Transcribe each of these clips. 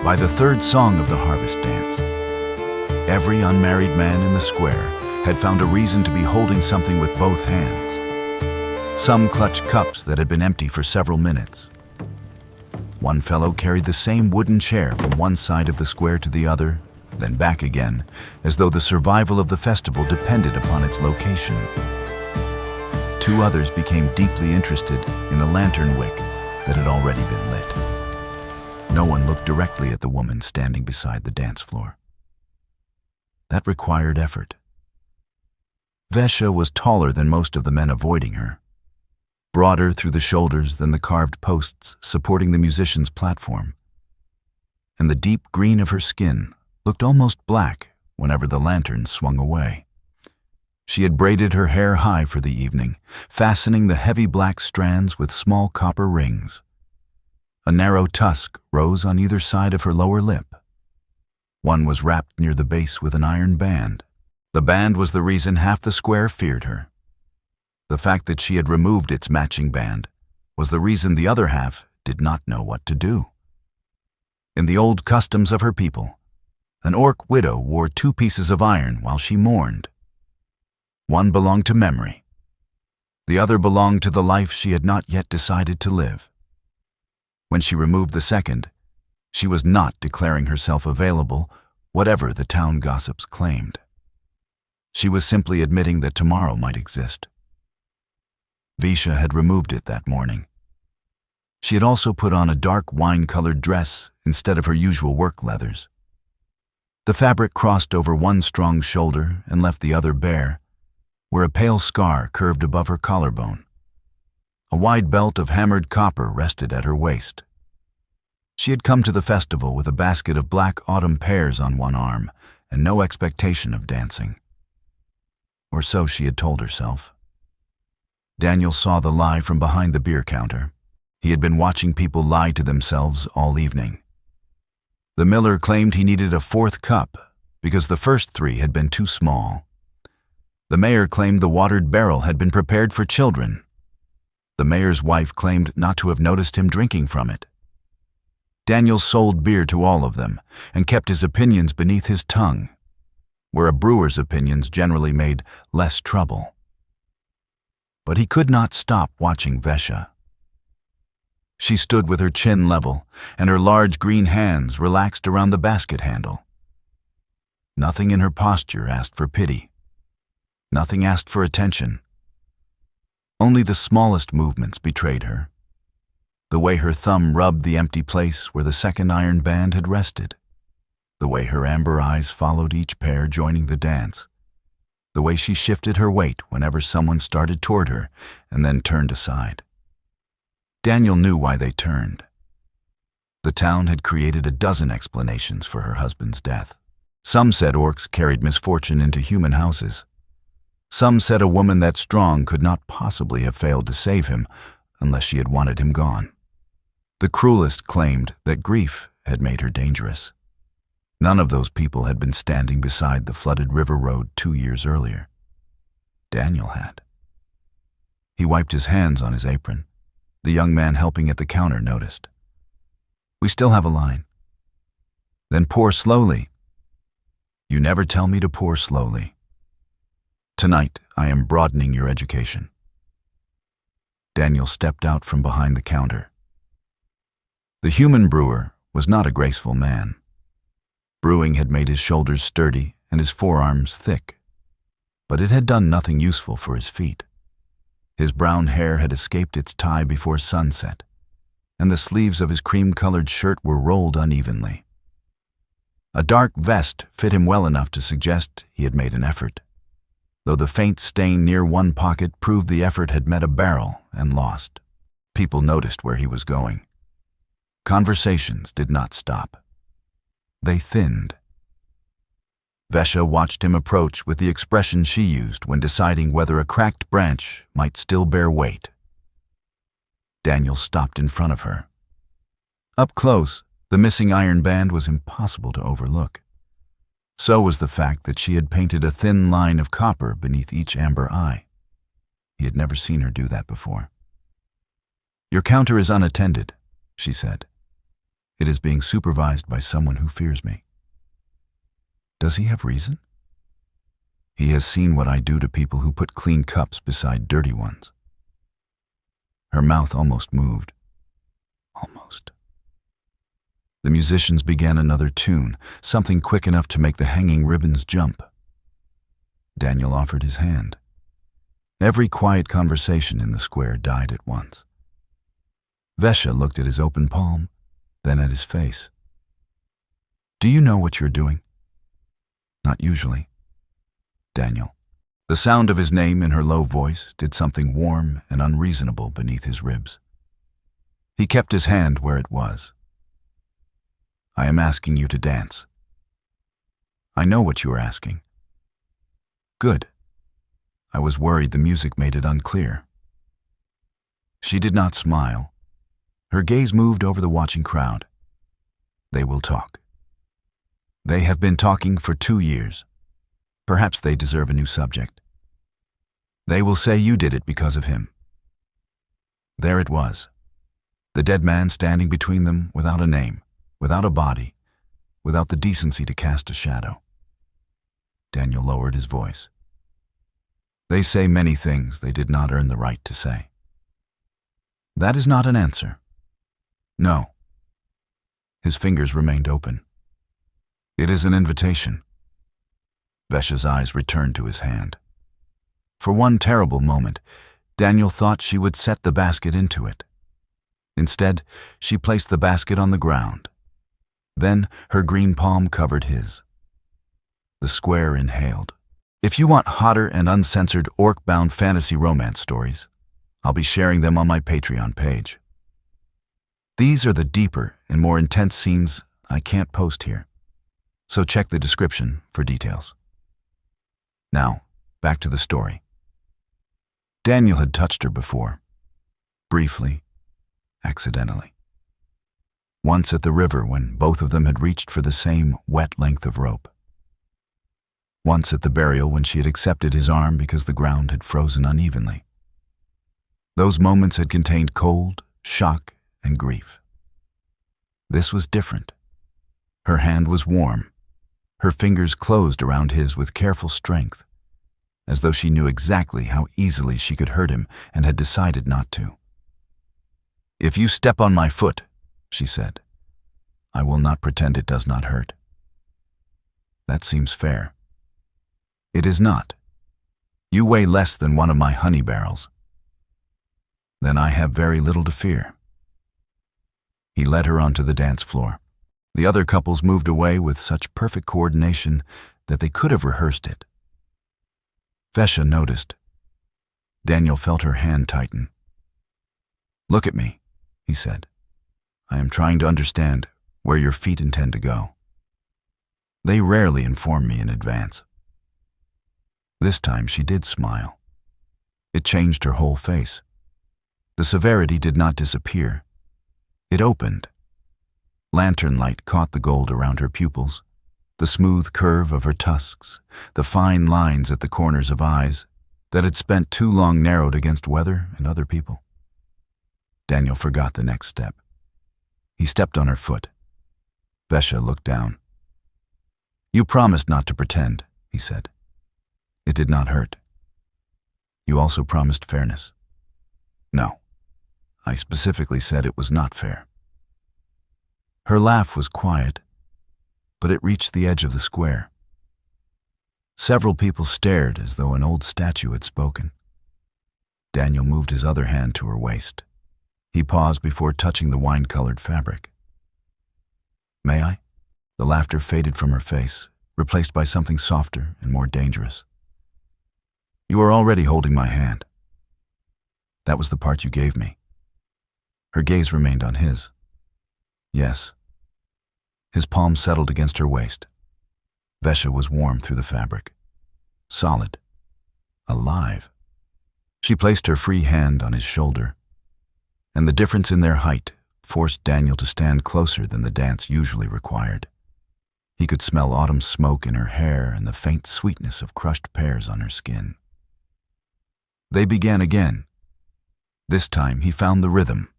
By the third song of the harvest dance, every unmarried man in the square had found a reason to be holding something with both hands. Some clutched cups that had been empty for several minutes. One fellow carried the same wooden chair from one side of the square to the other, then back again, as though the survival of the festival depended upon its location. Two others became deeply interested in a lantern wick that had already been lit. No one looked directly at the woman standing beside the dance floor. That required effort. Vesha was taller than most of the men avoiding her, broader through the shoulders than the carved posts supporting the musician's platform, and the deep green of her skin looked almost black whenever the lantern swung away. She had braided her hair high for the evening, fastening the heavy black strands with small copper rings. A narrow tusk rose on either side of her lower lip. One was wrapped near the base with an iron band. The band was the reason half the square feared her. The fact that she had removed its matching band was the reason the other half did not know what to do. In the old customs of her people, an orc widow wore 2 pieces of iron while she mourned. One belonged to memory. The other belonged to the life she had not yet decided to live. When she removed the second, she was not declaring herself available, whatever the town gossips claimed. She was simply admitting that tomorrow might exist. Vesha had removed it that morning. She had also put on a dark wine-colored dress instead of her usual work leathers. The fabric crossed over one strong shoulder and left the other bare, where a pale scar curved above her collarbone. A wide belt of hammered copper rested at her waist. She had come to the festival with a basket of black autumn pears on one arm and no expectation of dancing. Or so she had told herself. Daniel saw the lie from behind the beer counter. He had been watching people lie to themselves all evening. The miller claimed he needed a 4th cup because the first 3 had been too small. The mayor claimed the watered barrel had been prepared for children. The mayor's wife claimed not to have noticed him drinking from it. Daniel sold beer to all of them and kept his opinions beneath his tongue, where a brewer's opinions generally made less trouble. But he could not stop watching Vesha. She stood with her chin level and her large green hands relaxed around the basket handle. Nothing in her posture asked for pity. Nothing asked for attention. Only the smallest movements betrayed her. The way her thumb rubbed the empty place where the second iron band had rested. The way her amber eyes followed each pair joining the dance. The way she shifted her weight whenever someone started toward her and then turned aside. Daniel knew why they turned. The town had created a dozen explanations for her husband's death. Some said orcs carried misfortune into human houses. Some said a woman that strong could not possibly have failed to save him unless she had wanted him gone. The cruelest claimed that grief had made her dangerous. None of those people had been standing beside the flooded river road 2 years earlier. Daniel had. He wiped his hands on his apron. The young man helping at the counter noticed. "We still have a line." "Then pour slowly." "You never tell me to pour slowly. Tonight, I am broadening your education." Daniel stepped out from behind the counter. The human brewer was not a graceful man. Brewing had made his shoulders sturdy and his forearms thick, but it had done nothing useful for his feet. His brown hair had escaped its tie before sunset, and the sleeves of his cream-colored shirt were rolled unevenly. A dark vest fit him well enough to suggest he had made an effort, though the faint stain near one pocket proved the effort had met a barrel and lost. People noticed where he was going. Conversations did not stop. They thinned. Vesha watched him approach with the expression she used when deciding whether a cracked branch might still bear weight. Daniel stopped in front of her. Up close, the missing iron band was impossible to overlook. So was the fact that she had painted a thin line of copper beneath each amber eye. He had never seen her do that before. "Your counter is unattended," she said. It is being supervised by someone who fears me. Does he have reason? He has seen what I do to people who put clean cups beside dirty ones. Her mouth almost moved. Almost. The musicians began another tune, something quick enough to make the hanging ribbons jump. Daniel offered his hand. Every quiet conversation in the square died at once. Vesha looked at his open palm, then at his face. Do you know what you're doing? Not usually. Daniel. The sound of his name in her low voice did something warm and unreasonable beneath his ribs. He kept his hand where it was. I am asking you to dance. I know what you are asking. Good. I was worried the music made it unclear. She did not smile. Her gaze moved over the watching crowd. They will talk. They have been talking for 2 years. Perhaps they deserve a new subject. They will say you did it because of him. There it was. The dead man standing between them without a name, without a body, without the decency to cast a shadow. Daniel lowered his voice. They say many things they did not earn the right to say. That is not an answer. No. His fingers remained open. It is an invitation. Vesha's eyes returned to his hand. For one terrible moment, Daniel thought she would set the basket into it. Instead, she placed the basket on the ground. Then her green palm covered his. The square inhaled. If you want hotter and uncensored orc-bound fantasy romance stories, I'll be sharing them on my Patreon page. These are the deeper and more intense scenes I can't post here, so check the description for details. Now, back to the story. Daniel had touched her before, briefly, accidentally. Once at the river when both of them had reached for the same wet length of rope. Once at the burial when she had accepted his arm because the ground had frozen unevenly. Those moments had contained cold, shock, and grief. This was different. Her hand was warm, her fingers closed around his with careful strength, as though she knew exactly how easily she could hurt him and had decided not to. If you step on my foot, she said, I will not pretend it does not hurt. That seems fair. It is not. You weigh less than one of my honey barrels. Then I have very little to fear. He led her onto the dance floor. The other couples moved away with such perfect coordination that they could have rehearsed it. Vesha noticed. Daniel felt her hand tighten. Look at me, he said. I am trying to understand where your feet intend to go. They rarely inform me in advance. This time she did smile. It changed her whole face. The severity did not disappear. It opened. Lantern light caught the gold around her pupils, the smooth curve of her tusks, the fine lines at the corners of eyes that had spent too long narrowed against weather and other people. Daniel forgot the next step. He stepped on her foot. Vesha looked down. You promised not to pretend, he said. It did not hurt. You also promised fairness. No. I specifically said it was not fair. Her laugh was quiet, but it reached the edge of the square. Several people stared as though an old statue had spoken. Daniel moved his other hand to her waist. He paused before touching the wine-colored fabric. May I? The laughter faded from her face, replaced by something softer and more dangerous. You are already holding my hand. That was the part you gave me. Her gaze remained on his. Yes. His palm settled against her waist. Vesha was warm through the fabric. Solid. Alive. She placed her free hand on his shoulder, and the difference in their height forced Daniel to stand closer than the dance usually required. He could smell autumn smoke in her hair and the faint sweetness of crushed pears on her skin. They began again. This time he found the rhythm.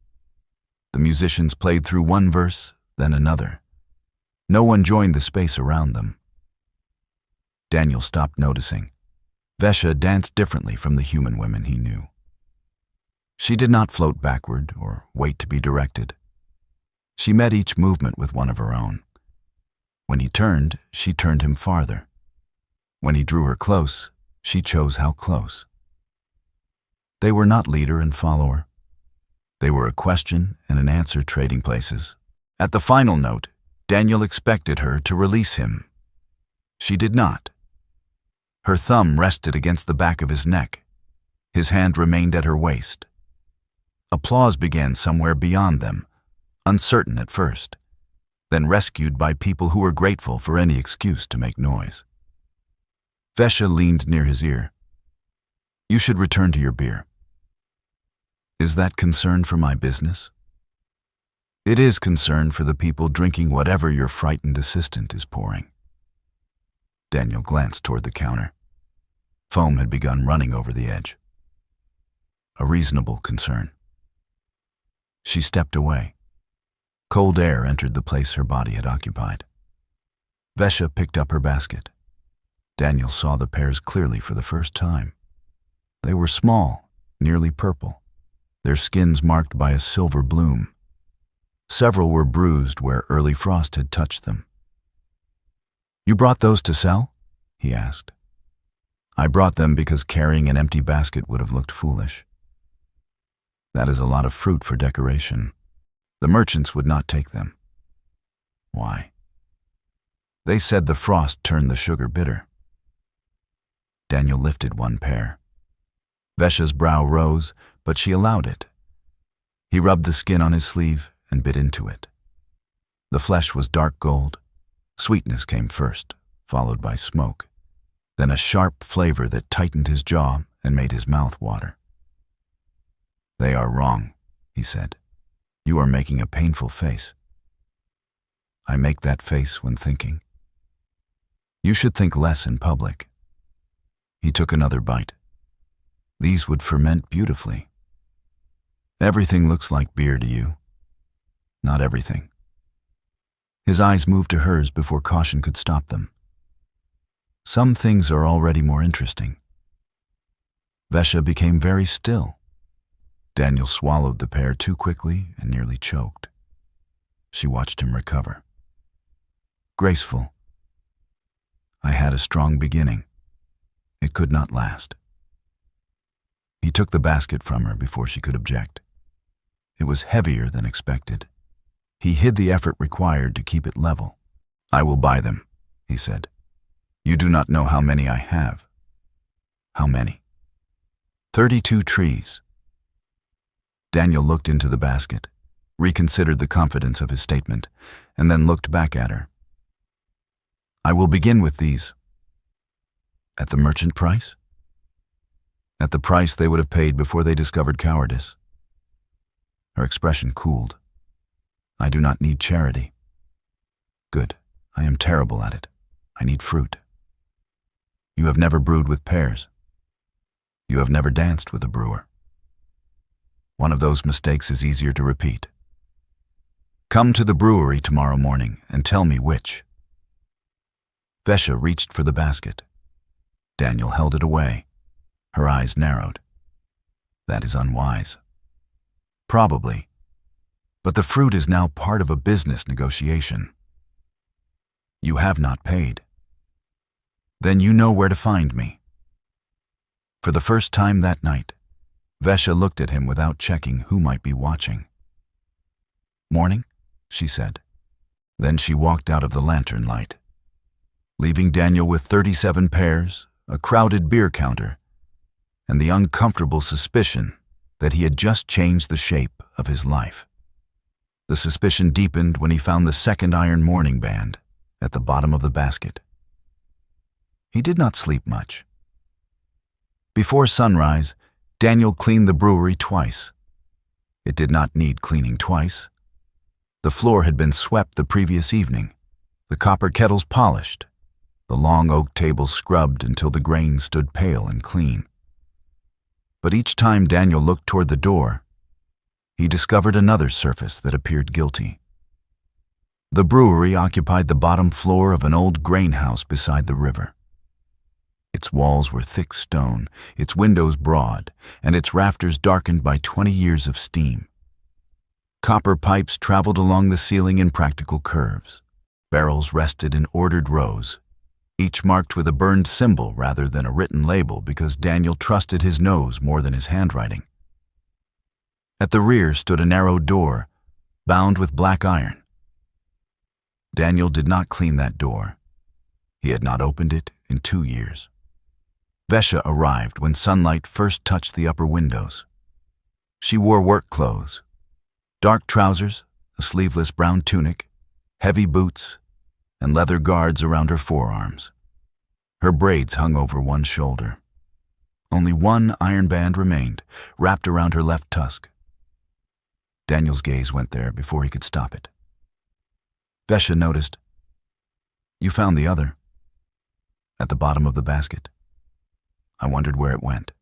The musicians played through one verse, then another. No one joined the space around them. Daniel stopped noticing. Vesha danced differently from the human women he knew. She did not float backward or wait to be directed. She met each movement with one of her own. When he turned, she turned him farther. When he drew her close, she chose how close. They were not leader and follower. They were a question and an answer trading places. At the final note, Daniel expected her to release him. She did not. Her thumb rested against the back of his neck. His hand remained at her waist. Applause began somewhere beyond them, uncertain at first, then rescued by people who were grateful for any excuse to make noise. Vesha leaned near his ear. "You should return to your beer." "Is that concern for my business?" "It is concern for the people drinking whatever your frightened assistant is pouring." Daniel glanced toward the counter. Foam had begun running over the edge. A reasonable concern. She stepped away. Cold air entered the place her body had occupied. Vesha picked up her basket. Daniel saw the pears clearly for the first time. They were small, nearly purple, their skins marked by a silver bloom. Several were bruised where early frost had touched them. "You brought those to sell?" he asked. "I brought them because carrying an empty basket would have looked foolish. That is a lot of fruit for decoration. The merchants would not take them." "Why?" "They said the frost turned the sugar bitter." Daniel lifted one pear. Vesha's brow rose, but she allowed it. He rubbed the skin on his sleeve and bit into it. The flesh was dark gold. Sweetness came first, followed by smoke, then a sharp flavor that tightened his jaw and made his mouth water. "They are wrong," he said. "You are making a painful face." "I make that face when thinking." "You should think less in public." He took another bite. "These would ferment beautifully." "Everything looks like beer to you." "Not everything." His eyes moved to hers before caution could stop them. "Some things are already more interesting." Vesha became very still. Daniel swallowed the pear too quickly and nearly choked. She watched him recover. "Graceful. I had a strong beginning. It could not last." He took the basket from her before she could object. It was heavier than expected. He hid the effort required to keep it level. "I will buy them," he said. "You do not know how many I have." "How many?" 32 trees. Daniel looked into the basket, reconsidered the confidence of his statement, and then looked back at her. "I will begin with these." "At the merchant price?" "At the price they would have paid before they discovered cowardice." Her expression cooled. "I do not need charity." "Good. I am terrible at it. I need fruit." "You have never brewed with pears." "You have never danced with a brewer." "One of those mistakes is easier to repeat." "Come to the brewery tomorrow morning and tell me which." Vesha reached for the basket. Daniel held it away. Her eyes narrowed. "That is unwise." "Probably. But the fruit is now part of a business negotiation." "You have not paid." "Then you know where to find me." For the first time that night, Vesha looked at him without checking who might be watching. "Morning," she said. Then she walked out of the lantern light, leaving Daniel with 37 pears, a crowded beer counter, and the uncomfortable suspicion that he had just changed the shape of his life. The suspicion deepened when he found the second iron morning band at the bottom of the basket. He did not sleep much. Before sunrise, Daniel cleaned the brewery twice. It did not need cleaning twice. The floor had been swept the previous evening, the copper kettles polished, the long oak tables scrubbed until the grain stood pale and clean. But each time Daniel looked toward the door, he discovered another surface that appeared guilty. The brewery occupied the bottom floor of an old grain house beside the river. Its walls were thick stone, its windows broad, and its rafters darkened by 20 years of steam. Copper pipes traveled along the ceiling in practical curves. Barrels rested in ordered rows, each marked with a burned symbol rather than a written label because Daniel trusted his nose more than his handwriting. At the rear stood a narrow door, bound with black iron. Daniel did not clean that door. He had not opened it in 2 years. Vesha arrived when sunlight first touched the upper windows. She wore work clothes, dark trousers, a sleeveless brown tunic, heavy boots, and leather guards around her forearms. Her braids hung over one shoulder. Only one iron band remained, wrapped around her left tusk. Daniel's gaze went there before he could stop it. Vesha noticed, "You found the other. At the bottom of the basket. I wondered where it went."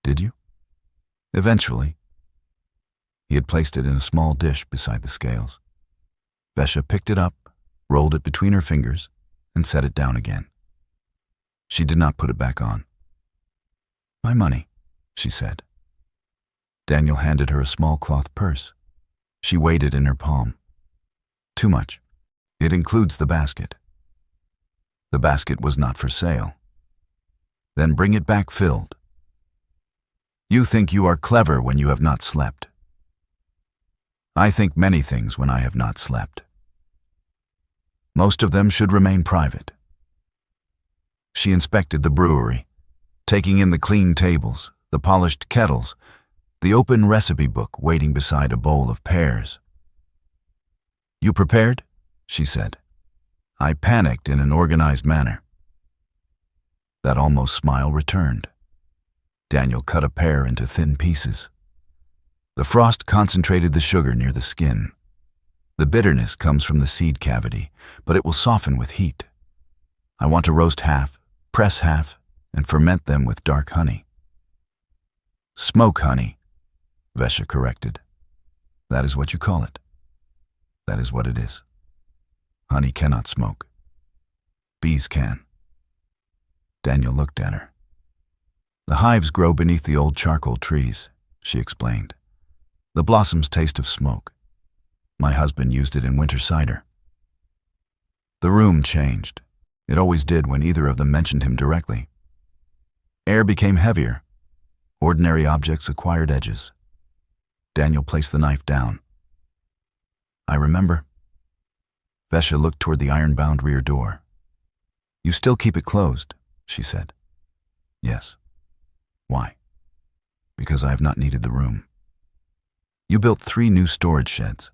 "Did you?" "Eventually." He had placed it in a small dish beside the scales. Vesha picked it up, rolled it between her fingers, and set it down again. She did not put it back on. "My money," she said. Daniel handed her a small cloth purse. She weighed it in her palm. "Too much. It includes the basket." The basket was not for sale. "Then bring it back filled." "You think you are clever when you have not slept." "I think many things when I have not slept. Most of them should remain private." She inspected the brewery, taking in the clean tables, the polished kettles, the open recipe book waiting beside a bowl of pears. "You prepared?" she said. "I panicked in an organized manner." That almost smile returned. Daniel cut a pear into thin pieces. The frost concentrated the sugar near the skin. The bitterness comes from the seed cavity, but it will soften with heat. I want to roast half, press half, and ferment them with dark honey. "Smoke honey," Vesha corrected. "That is what you call it." "That is what it is. Honey cannot smoke. Bees can." Daniel looked at her. "The hives grow beneath the old charcoal trees," she explained. "The blossoms taste of smoke. My husband used it in winter cider." The room changed. It always did when either of them mentioned him directly. Air became heavier. Ordinary objects acquired edges. Daniel placed the knife down. "I remember." Vesha looked toward the iron-bound rear door. "You still keep it closed," she said. "Yes." "Why?" "Because I have not needed the room. You built 3 new storage sheds.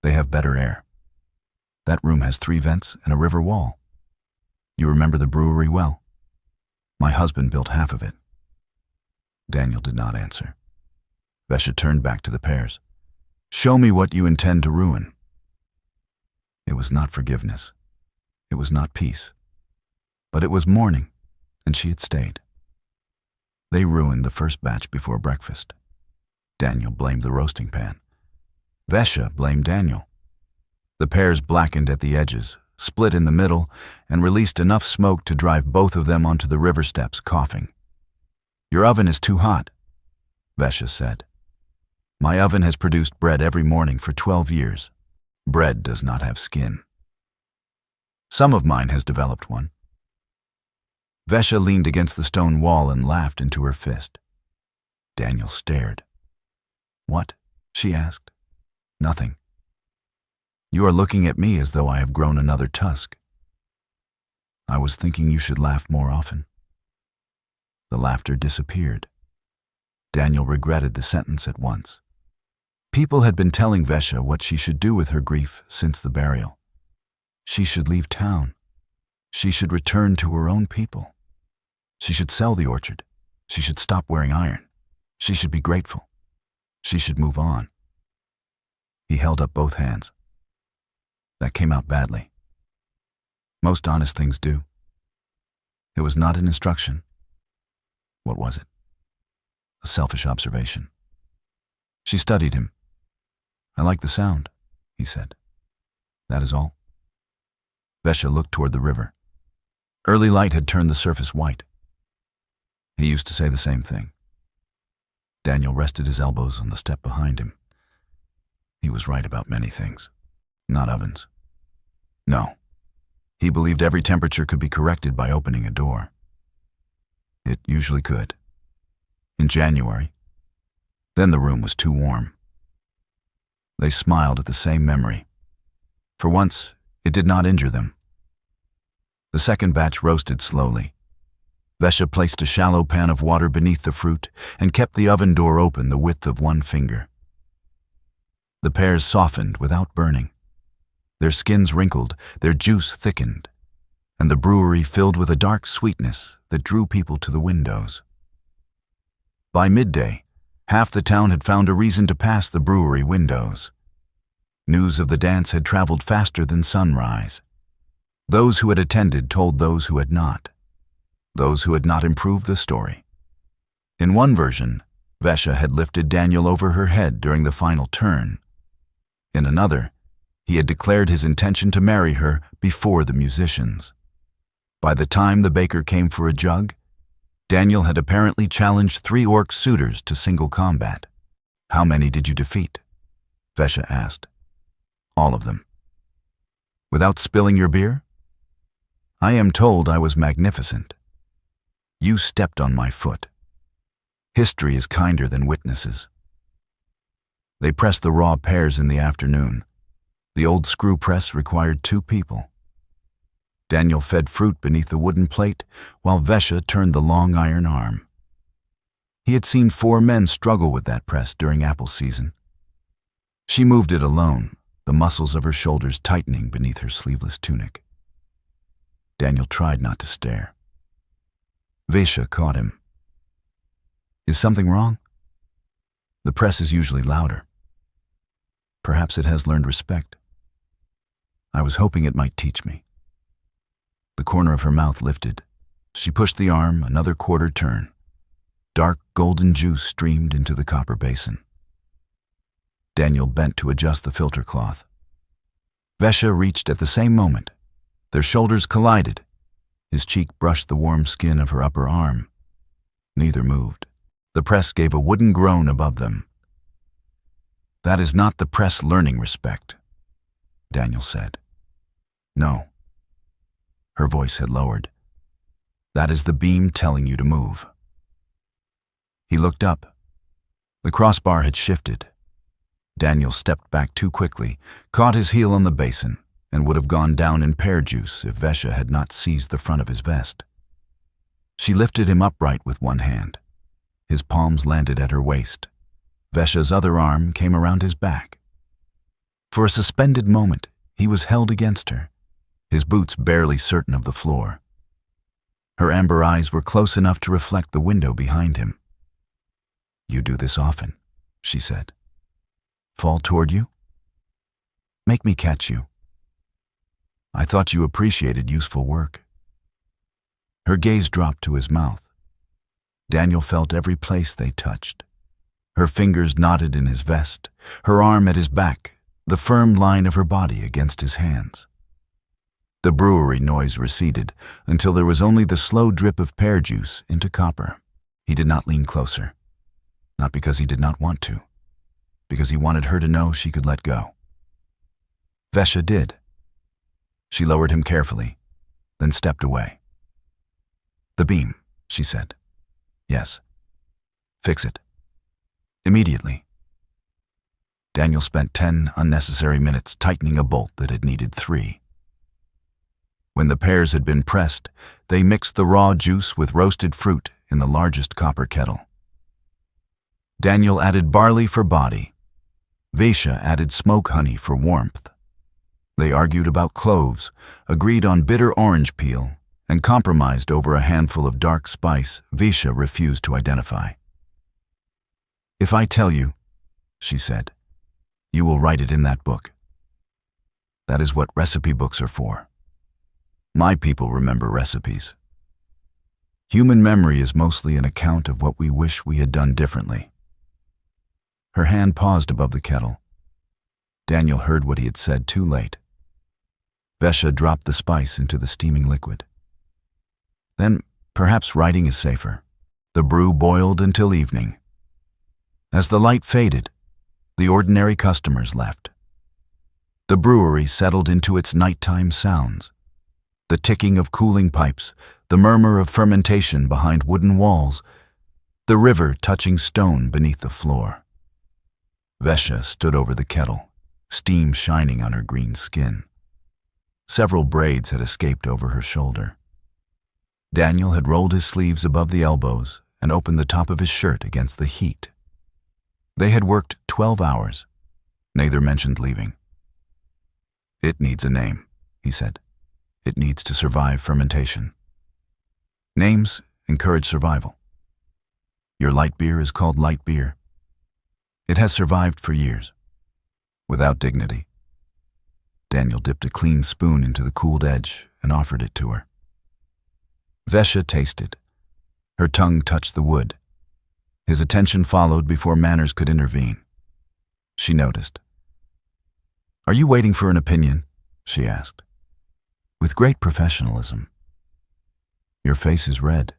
They have better air. That room has 3 vents and a river wall. You remember the brewery well. My husband built half of it." Daniel did not answer. Vesha turned back to the pears. "Show me what you intend to ruin." It was not forgiveness. It was not peace. But it was morning, and she had stayed. They ruined the first batch before breakfast. Daniel blamed the roasting pan. Vesha blamed Daniel. The pears blackened at the edges, split in the middle, and released enough smoke to drive both of them onto the river steps, coughing. "Your oven is too hot," Vesha said. "My oven has produced bread every morning for 12 years. Bread does not have skin. Some of mine has developed one." Vesha leaned against the stone wall and laughed into her fist. Daniel stared. "What?" she asked. "Nothing. You are looking at me as though I have grown another tusk." "I was thinking you should laugh more often." The laughter disappeared. Daniel regretted the sentence at once. People had been telling Vesha what she should do with her grief since the burial. She should leave town. She should return to her own people. She should sell the orchard. She should stop wearing iron. She should be grateful. She should move on. He held up both hands. That came out badly. Most honest things do. It was not an instruction. What was it? A selfish observation. She studied him. "I like the sound," he said. that is all." Vesha looked toward the river. Early light had turned the surface white. He used to say the same thing. Daniel rested his elbows on the step behind him. He was right about many things, not ovens. No, he believed every temperature could be corrected by opening a door. It usually could. In January. Then the room was too warm. They smiled at the same memory. For once, it did not injure them. The second batch roasted slowly. Vesha placed a shallow pan of water beneath the fruit and kept the oven door open the width of one finger. The pears softened without burning. Their skins wrinkled, their juice thickened, and the brewery filled with a dark sweetness that drew people to the windows. By midday, half the town had found a reason to pass the brewery windows. News of the dance had traveled faster than sunrise. Those who had attended told those who had not. Those who had not improved the story. In one version, Vesha had lifted Daniel over her head during the final turn. In another, he had declared his intention to marry her before the musicians. By the time the baker came for a jug, Daniel had apparently challenged 3 orc suitors to single combat. "How many did you defeat?" Vesha asked. "All of them." "Without spilling your beer?" "I am told I was magnificent. You stepped on my foot. History is kinder than witnesses." They pressed the raw pears in the afternoon. The old screw press required 2 people. Daniel fed fruit beneath a wooden plate, while Vesha turned the long iron arm. He had seen 4 men struggle with that press during apple season. She moved it alone, the muscles of her shoulders tightening beneath her sleeveless tunic. Daniel tried not to stare. Vesha caught him. "Is something wrong?" "The press is usually louder. Perhaps it has learned respect. I was hoping it might teach me." The corner of her mouth lifted. She pushed the arm another quarter turn. Dark golden juice streamed into the copper basin. Daniel bent to adjust the filter cloth. Vesha reached at the same moment. Their shoulders collided. His cheek brushed the warm skin of her upper arm. Neither moved. The press gave a wooden groan above them. "That is not the press learning respect," Daniel said. "No." Her voice had lowered. "That is the beam telling you to move." He looked up. The crossbar had shifted. Daniel stepped back too quickly, caught his heel on the basin, and would have gone down in pear juice if Vesha had not seized the front of his vest. She lifted him upright with one hand. His palms landed at her waist. Vesha's other arm came around his back. For a suspended moment, he was held against her, his boots barely certain of the floor. Her amber eyes were close enough to reflect the window behind him. "You do this often," she said. "Fall toward you? Make me catch you. I thought you appreciated useful work." Her gaze dropped to his mouth. Daniel felt every place they touched. Her fingers knotted in his vest, her arm at his back, the firm line of her body against his hands. The brewery noise receded until there was only the slow drip of pear juice into copper. He did not lean closer, not because he did not want to, because he wanted her to know she could let go. Vesha did. She lowered him carefully, then stepped away. "The beam," she said. "Yes. Fix it. Immediately." Daniel spent 10 unnecessary minutes tightening a bolt that had needed 3. When the pears had been pressed, they mixed the raw juice with roasted fruit in the largest copper kettle. Daniel added barley for body. Vesha added smoke honey for warmth. They argued about cloves, agreed on bitter orange peel, and compromised over a handful of dark spice Vesha refused to identify. "If I tell you," she said, "you will write it in that book. That is what recipe books are for. My people remember recipes. Human memory is mostly an account of what we wish we had done differently." Her hand paused above the kettle. Daniel heard what he had said too late. Vesha dropped the spice into the steaming liquid. Then, perhaps writing is safer. The brew boiled until evening. As the light faded, the ordinary customers left. The brewery settled into its nighttime sounds. The ticking of cooling pipes, the murmur of fermentation behind wooden walls, the river touching stone beneath the floor. Vesha stood over the kettle, steam shining on her green skin. Several braids had escaped over her shoulder. Daniel had rolled his sleeves above the elbows and opened the top of his shirt against the heat. They had worked 12 hours. Neither mentioned leaving. "It needs a name," he said. "It needs to survive fermentation. Names encourage survival. Your light beer is called light beer. It has survived for years, without dignity." Daniel dipped a clean spoon into the cooled edge and offered it to her. Vesha tasted. Her tongue touched the wood. His attention followed before manners could intervene. She noticed. "Are you waiting for an opinion?" she asked. "With great professionalism." "Your face is red.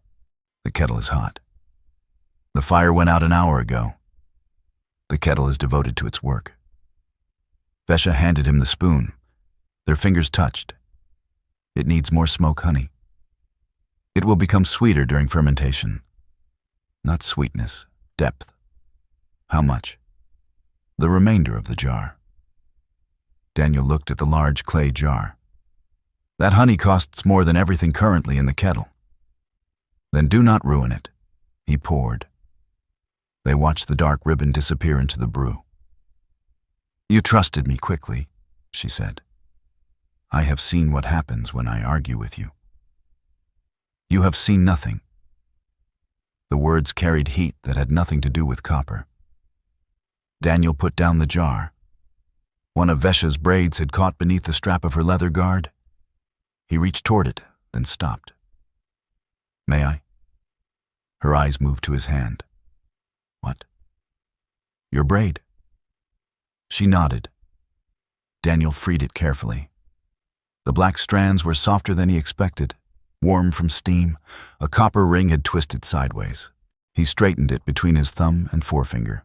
The kettle is hot. The fire went out an hour ago. The kettle is devoted to its work." Vesha handed him the spoon. Their fingers touched. "It needs more smoke honey. It will become sweeter during fermentation. Not sweetness, depth." "How much?" "The remainder of the jar." Daniel looked at the large clay jar. "That honey costs more than everything currently in the kettle." "Then do not ruin it." He poured. They watched the dark ribbon disappear into the brew. "You trusted me quickly," she said. "I have seen what happens when I argue with you." "You have seen nothing." The words carried heat that had nothing to do with copper. Daniel put down the jar. One of Vesha's braids had caught beneath the strap of her leather guard. He reached toward it, then stopped. "May I?" Her eyes moved to his hand. "What?" "Your braid." She nodded. Daniel freed it carefully. The black strands were softer than he expected, warm from steam. A copper ring had twisted sideways. He straightened it between his thumb and forefinger.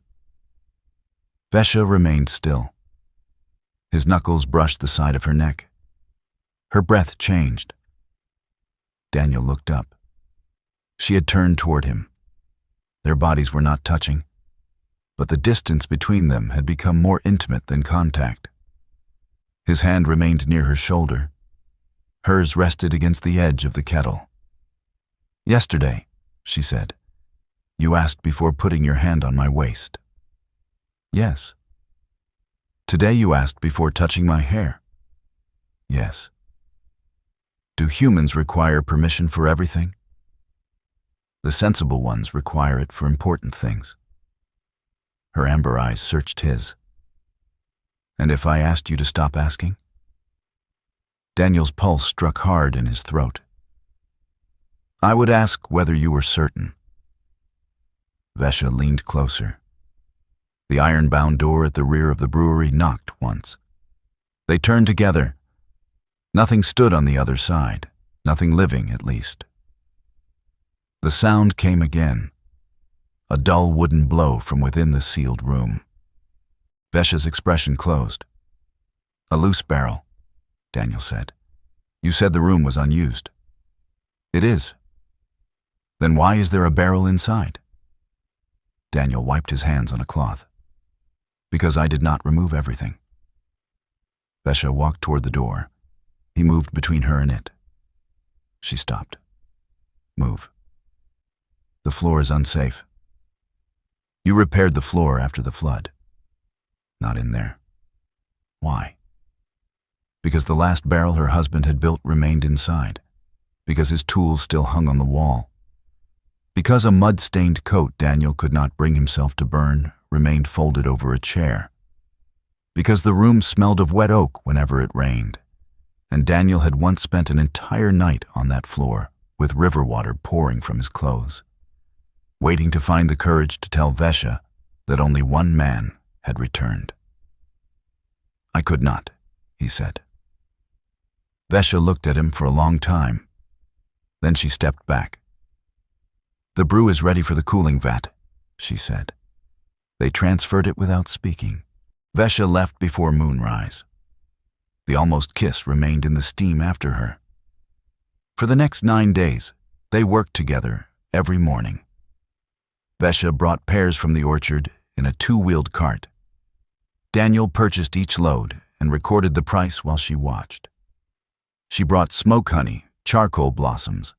Vesha remained still. His knuckles brushed the side of her neck. Her breath changed. Daniel looked up. She had turned toward him. Their bodies were not touching, but the distance between them had become more intimate than contact. His hand remained near her shoulder. Hers rested against the edge of the kettle. "Yesterday," she said, "you asked before putting your hand on my waist." "Yes." "Today you asked before touching my hair." "Yes." "Do humans require permission for everything?" "The sensible ones require it for important things." Her amber eyes searched his. "And if I asked you to stop asking?" Daniel's pulse struck hard in his throat. "I would ask whether you were certain." Vesha leaned closer. The iron-bound door at the rear of the brewery knocked once. They turned together. Nothing stood on the other side, nothing living at least. The sound came again, a dull wooden blow from within the sealed room. Vesha's expression closed. "A loose barrel," Daniel said. "You said the room was unused." "It is." "Then why is there a barrel inside?" Daniel wiped his hands on a cloth. "Because I did not remove everything." Vesha walked toward the door. He moved between her and it. She stopped. "Move. The floor is unsafe. You repaired the floor after the flood." "Not in there." "Why?" "Because the last barrel her husband had built remained inside. Because his tools still hung on the wall. Because a mud-stained coat Daniel could not bring himself to burn remained folded over a chair. Because the room smelled of wet oak whenever it rained, and Daniel had once spent an entire night on that floor with river water pouring from his clothes, waiting to find the courage to tell Vesha that only one man had returned. "I could not," he said. Vesha looked at him for a long time. Then she stepped back. "The brew is ready for the cooling vat," she said. They transferred it without speaking. Vesha left before moonrise. The almost kiss remained in the steam after her. For the next 9 days, they worked together every morning. Vesha brought pears from the orchard in a 2-wheeled cart. Daniel purchased each load and recorded the price while she watched. She brought smoke honey, charcoal blossoms,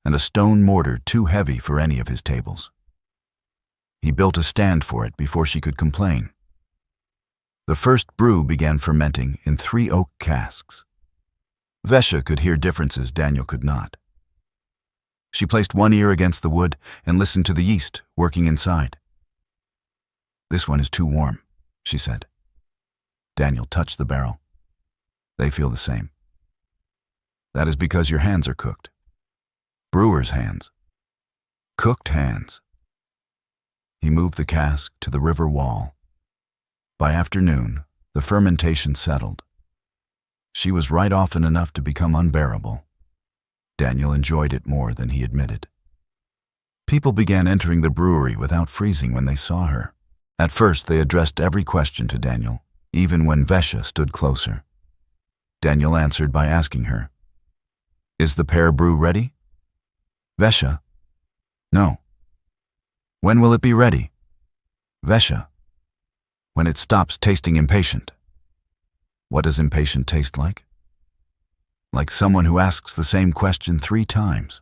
and a stone mortar too heavy for any of his tables. He built a stand for it before she could complain. The first brew began fermenting in 3 oak casks. Vesha could hear differences Daniel could not. She placed one ear against the wood and listened to the yeast working inside. "This one is too warm," she said. Daniel touched the barrel. "They feel the same." "That is because your hands are cooked." "Brewer's hands." "Cooked hands." He moved the cask to the river wall. By afternoon, the fermentation settled. She was right often enough to become unbearable. Daniel enjoyed it more than he admitted. People began entering the brewery without freezing when they saw her. At first, they addressed every question to Daniel, even when Vesha stood closer. Daniel answered by asking her, "Is the pear brew ready?" "Vesha?" "No." "When will it be ready?" "Vesha." "When it stops tasting impatient." "What does impatient taste like?" "Like someone who asks the same question 3 times.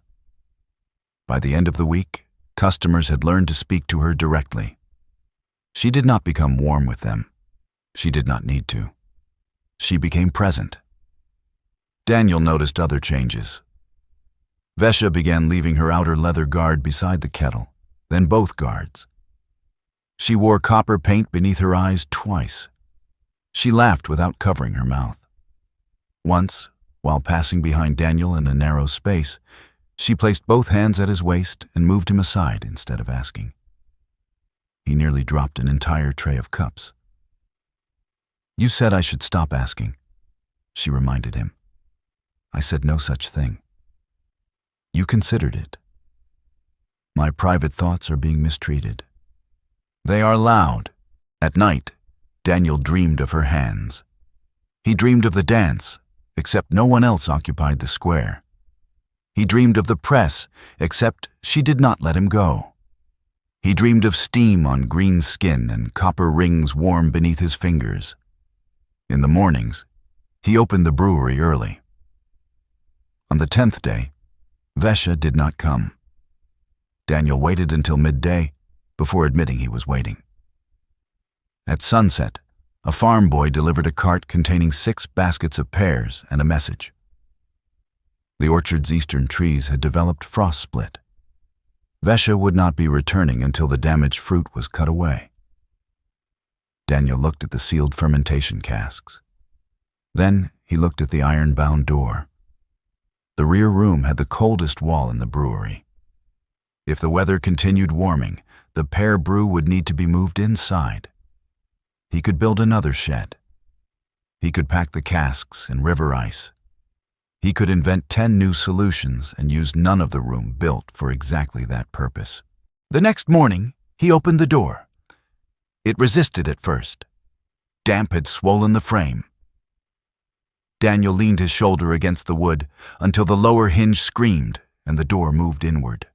By the end of the week, customers had learned to speak to her directly. She did not become warm with them. She did not need to. She became present. Daniel noticed other changes. Vesha began leaving her outer leather guard beside the kettle, then both guards. She wore copper paint beneath her eyes twice. She laughed without covering her mouth. Once, while passing behind Daniel in a narrow space, she placed both hands at his waist and moved him aside instead of asking. He nearly dropped an entire tray of cups. "You said I should stop asking," she reminded him. "I said no such thing. You considered it. My private thoughts are being mistreated. They are loud." At night, Daniel dreamed of her hands. He dreamed of the dance, except no one else occupied the square. He dreamed of the press, except she did not let him go. He dreamed of steam on green skin and copper rings warm beneath his fingers. In the mornings, he opened the brewery early. On the 10th day, Vesha did not come. Daniel waited until midday before admitting he was waiting. At sunset, a farm boy delivered a cart containing 6 baskets of pears and a message. The orchard's eastern trees had developed frost split. Vesha would not be returning until the damaged fruit was cut away. Daniel looked at the sealed fermentation casks. Then he looked at the iron-bound door. The rear room had the coldest wall in the brewery. If the weather continued warming, the pear brew would need to be moved inside. He could build another shed. He could pack the casks in river ice. He could invent 10 new solutions and use none of the room built for exactly that purpose. The next morning, he opened the door. It resisted at first. Damp had swollen the frame. Daniel leaned his shoulder against the wood until the lower hinge screamed and the door moved inward.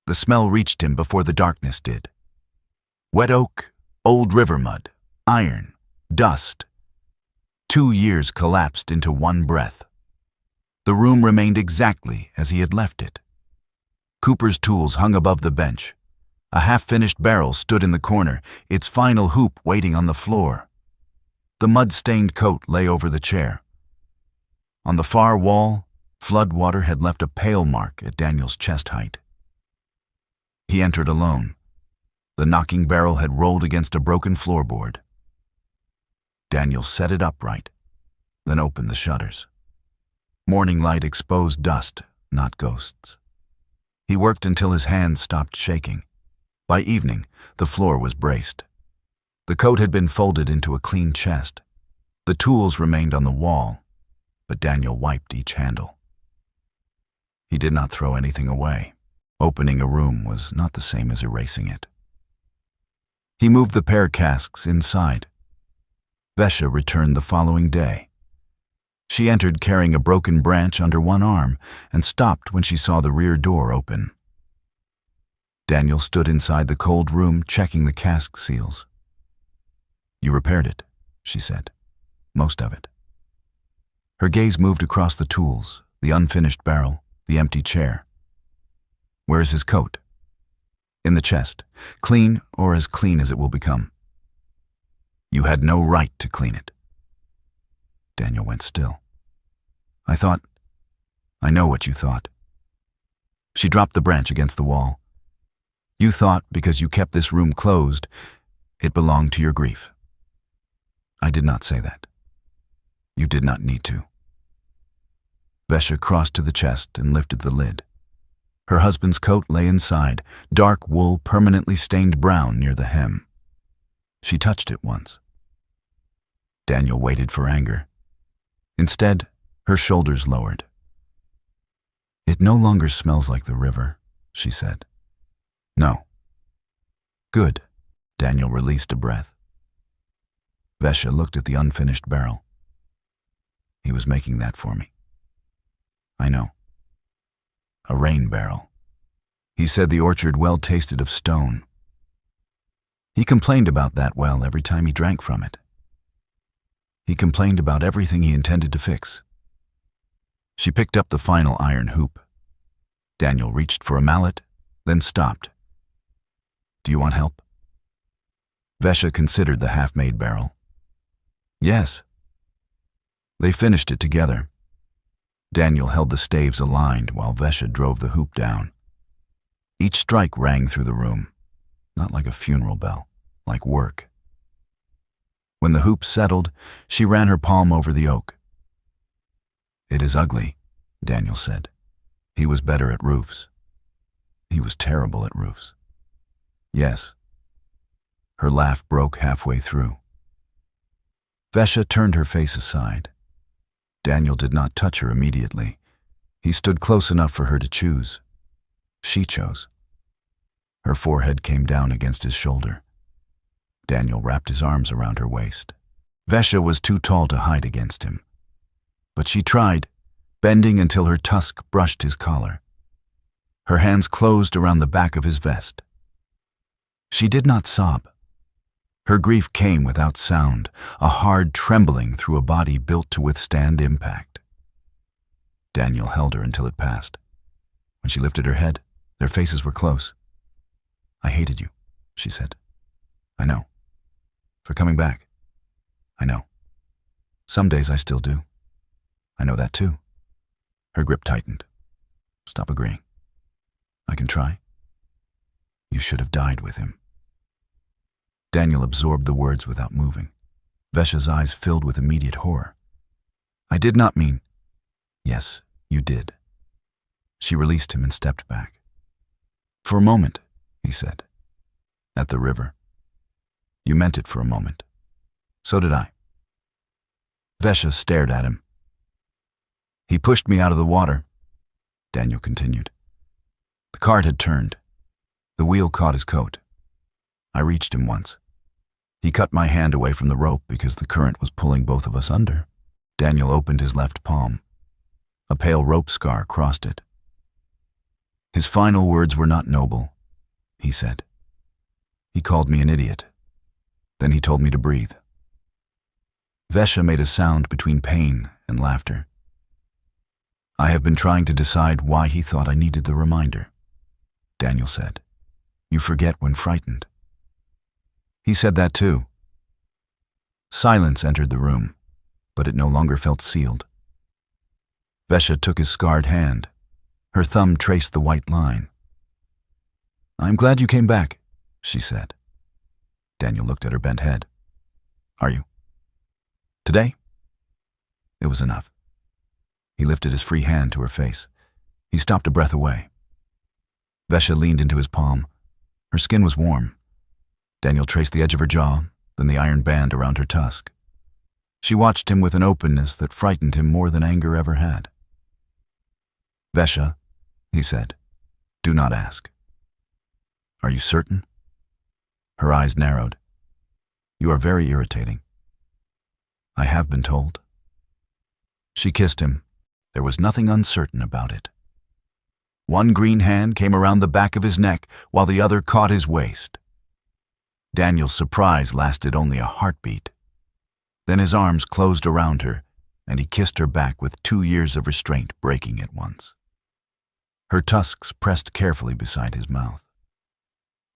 The smell reached him before the darkness did. Wet oak, old river mud, iron, dust. 2 years collapsed into one breath. The room remained exactly as he had left it. Cooper's tools hung above the bench. A half-finished barrel stood in the corner, its final hoop waiting on the floor. The mud-stained coat lay over the chair. On the far wall, flood water had left a pale mark at Daniel's chest height. He entered alone. The knocking barrel had rolled against a broken floorboard. Daniel set it upright, then opened the shutters. Morning light exposed dust, not ghosts. He worked until his hands stopped shaking. By evening, the floor was braced. The coat had been folded into a clean chest. The tools remained on the wall. but Daniel wiped each handle. He did not throw anything away. Opening a room was not the same as erasing it. He moved the pear casks inside. Vesha returned the following day. She entered carrying a broken branch under one arm and stopped when she saw the rear door open. Daniel stood inside the cold room checking the cask seals. "You repaired it," she said. "Most of it." Her gaze moved across the tools, the unfinished barrel, the empty chair. "Where is his coat?" "In the chest. Clean, or as clean as it will become." "You had no right to clean it." Daniel went still. I know what you thought." She dropped the branch against the wall. "You thought because you kept this room closed, it belonged to your grief." "I did not say that. You did not need to." Vesha crossed to the chest and lifted the lid. Her husband's coat lay inside, dark wool permanently stained brown near the hem. She touched it once. Daniel waited for anger. Instead, her shoulders lowered. "It no longer smells like the river," she said. "No." "Good." Daniel released a breath. Vesha looked at the unfinished barrel. "He was making that for me." "I know. A rain barrel. He said the orchard well tasted of stone. He complained about that well every time he drank from it. He complained about everything he intended to fix." She picked up the final iron hoop. Daniel reached for a mallet, then stopped. "Do you want help?" Vesha considered the half-made barrel. "Yes." They finished it together. Daniel held the staves aligned while Vesha drove the hoop down. Each strike rang through the room, not like a funeral bell, like work. When the hoop settled, she ran her palm over the oak. "It is ugly," Daniel said. "He was better at roofs." "He was terrible at roofs." "Yes." Her laugh broke halfway through. Vesha turned her face aside. Daniel did not touch her immediately. He stood close enough for her to choose. She chose. Her forehead came down against his shoulder. Daniel wrapped his arms around her waist. Vesha was too tall to hide against him. But she tried, bending until her tusk brushed his collar. Her hands closed around the back of his vest. She did not sob. Her grief came without sound, a hard trembling through a body built to withstand impact. Daniel held her until it passed. When she lifted her head, their faces were close. "I hated you," she said. "I know. For coming back. I know. Some days I still do. I know that too." Her grip tightened. "Stop agreeing. I can try. You should have died with him." Daniel absorbed the words without moving. Vesha's eyes filled with immediate horror. "I did not mean—" "Yes, you did." She released him and stepped back. "For a moment," he said. "At the river. You meant it for a moment. So did I." Vesha stared at him. "He pushed me out of the water," Daniel continued. "The cart had turned. The wheel caught his coat. I reached him once. He cut my hand away from the rope because the current was pulling both of us under." Daniel opened his left palm. A pale rope scar crossed it. "His final words were not noble," he said. "He called me an idiot. Then he told me to breathe." Vesha made a sound between pain and laughter. "I have been trying to decide why he thought I needed the reminder," Daniel said. "You forget when frightened." He said that too. Silence entered the room, but it no longer felt sealed. Vesha took his scarred hand. Her thumb traced the white line. "I'm glad you came back," she said. Daniel looked at her bent head. "Are you? Today?" It was enough. He lifted his free hand to her face. He stopped a breath away. Vesha leaned into his palm. Her skin was warm. Daniel traced the edge of her jaw, then the iron band around her tusk. She watched him with an openness that frightened him more than anger ever had. "Vesha," he said, "do not ask." "Are you certain?" Her eyes narrowed. "You are very irritating." "I have been told." She kissed him. There was nothing uncertain about it. One green hand came around the back of his neck while the other caught his waist. Daniel's surprise lasted only a heartbeat. Then his arms closed around her, and he kissed her back with 2 years of restraint breaking at once. Her tusks pressed carefully beside his mouth.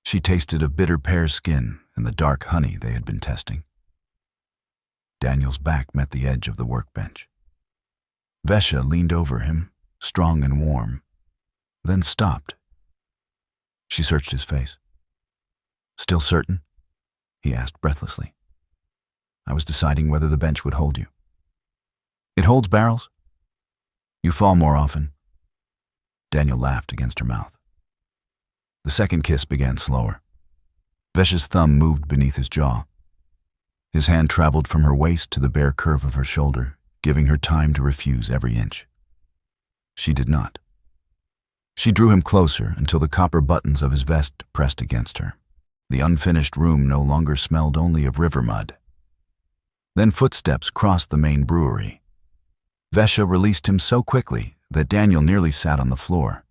She tasted of bitter pear skin and the dark honey they had been testing. Daniel's back met the edge of the workbench. Vesha leaned over him, strong and warm, then stopped. She searched his face. "Still certain?" he asked breathlessly. "I was deciding whether the bench would hold you." "It holds barrels?" "You fall more often." Daniel laughed against her mouth. The second kiss began slower. Vesha's thumb moved beneath his jaw. His hand traveled from her waist to the bare curve of her shoulder, giving her time to refuse every inch. She did not. She drew him closer until the copper buttons of his vest pressed against her. The unfinished room no longer smelled only of river mud. Then footsteps crossed the main brewery. Vesha released him so quickly that Daniel nearly sat on the floor.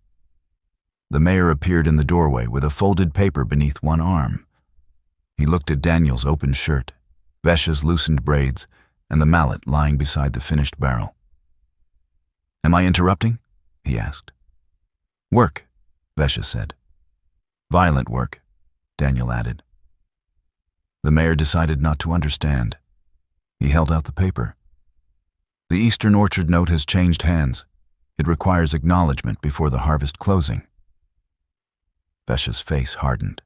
The mayor appeared in the doorway with a folded paper beneath one arm. He looked at Daniel's open shirt, Vesha's loosened braids, and the mallet lying beside the finished barrel. "Am I interrupting?" he asked. "Work," Vesha said. "Violent work," Daniel added. The mayor decided not to understand. He held out the paper. "The Eastern Orchard note has changed hands. It requires acknowledgement before the harvest closing." Vesha's face hardened.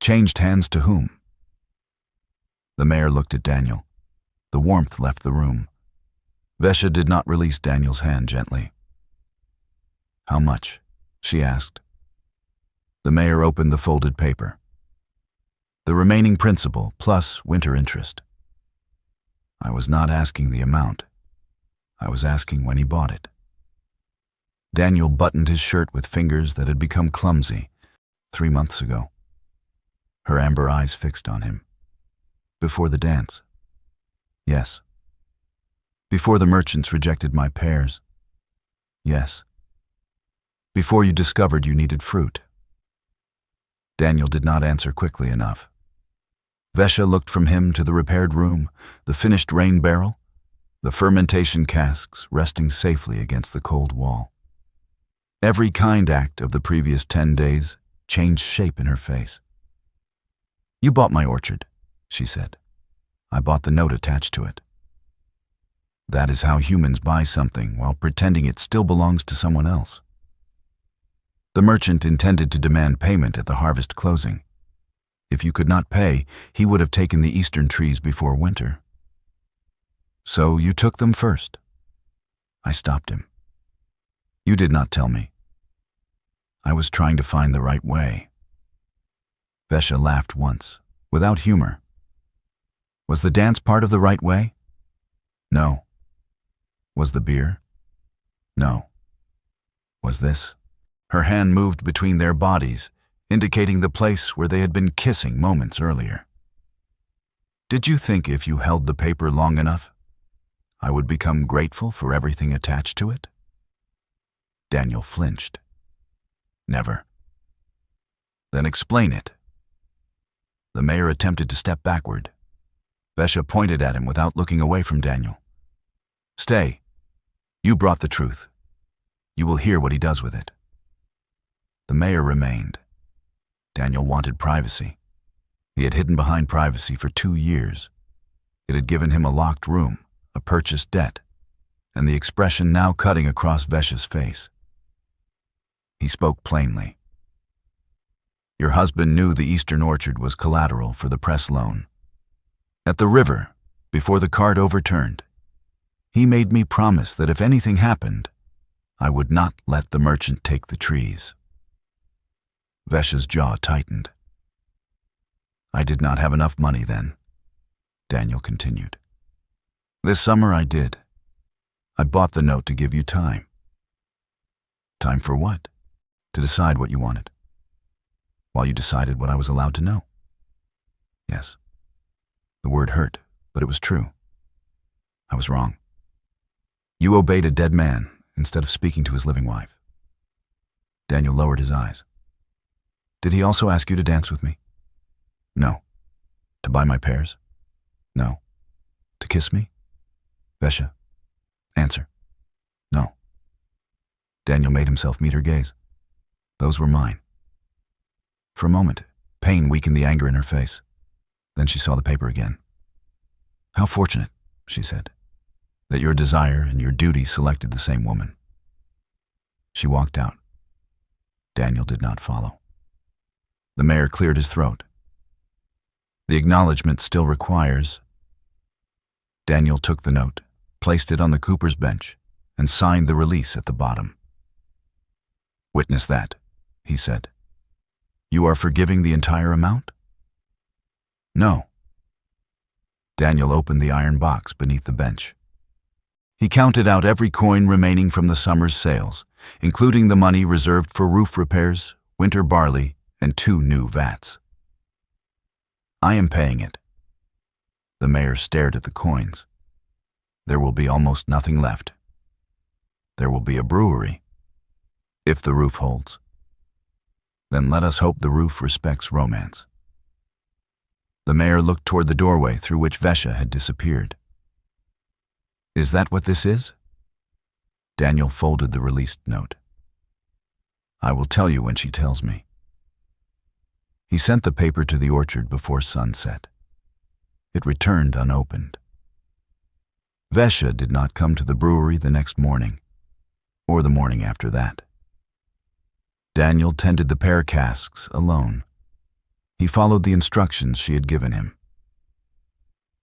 "Changed hands to whom?" The mayor looked at Daniel. The warmth left the room. Vesha did not release Daniel's hand gently. "How much?" she asked. The mayor opened the folded paper. "The remaining principal plus winter interest." "I was not asking the amount. I was asking when he bought it." Daniel buttoned his shirt with fingers that had become clumsy 3 months ago. Her amber eyes fixed on him. "Before the dance?" "Yes." "Before the merchants rejected my pears?" "Yes." "Before you discovered you needed fruit?" Daniel did not answer quickly enough. Vesha looked from him to the repaired room, the finished rain barrel, the fermentation casks resting safely against the cold wall. Every kind act of the previous 10 days changed shape in her face. "You bought my orchard," she said. "I bought the note attached to it." That is how humans buy something while pretending it still belongs to someone else. The merchant intended to demand payment at the harvest closing. If you could not pay, he would have taken the eastern trees before winter. "So you took them first?" I stopped him. "You did not tell me." "I was trying to find the right way." Vesha laughed once, without humor. "Was the dance part of the right way?" "No." "Was the beer?" "No." "Was this?" Her hand moved between their bodies, indicating the place where they had been kissing moments earlier. "Did you think if you held the paper long enough, I would become grateful for everything attached to it?" Daniel flinched. "Never." "Then explain it." The mayor attempted to step backward. Vesha pointed at him without looking away from Daniel. "Stay. You brought the truth. You will hear what he does with it." The mayor remained. Daniel wanted privacy. He had hidden behind privacy for 2 years. It had given him a locked room, a purchased debt, and the expression now cutting across Vesha's face. He spoke plainly. "Your husband knew the Eastern Orchard was collateral for the press loan. At the river, before the cart overturned, he made me promise that if anything happened, I would not let the merchant take the trees." Vesha's jaw tightened. "I did not have enough money then," Daniel continued. This summer I did. I bought the note to give you time. Time for what? To decide what you wanted. While you decided what I was allowed to know. Yes. The word hurt, but it was true. I was wrong. You obeyed a dead man instead of speaking to his living wife. Daniel lowered his eyes. Did he also ask you to dance with me? No. To buy my pears? No. To kiss me? Vesha, answer. No. Daniel made himself meet her gaze. Those were mine. For a moment, pain weakened the anger in her face. Then she saw the paper again. How fortunate, she said, that your desire and your duty selected the same woman. She walked out. Daniel did not follow. The mayor cleared his throat. The acknowledgement still requires. Daniel took the note, placed it on the Cooper's bench, and signed the release at the bottom. Witness that, he said. You are forgiving the entire amount? No. Daniel opened the iron box beneath the bench. He counted out every coin remaining from the summer's sales, including the money reserved for roof repairs, winter barley, and 2 new vats. I am paying it. The mayor stared at the coins. There will be almost nothing left. There will be a brewery, if the roof holds. Then let us hope the roof respects romance. The mayor looked toward the doorway through which Vesha had disappeared. Is that what this is? Daniel folded the released note. I will tell you when she tells me. He sent the paper to the orchard before sunset. It returned unopened. Vesha did not come to the brewery the next morning, or the morning after that. Daniel tended the pear casks alone. He followed the instructions she had given him.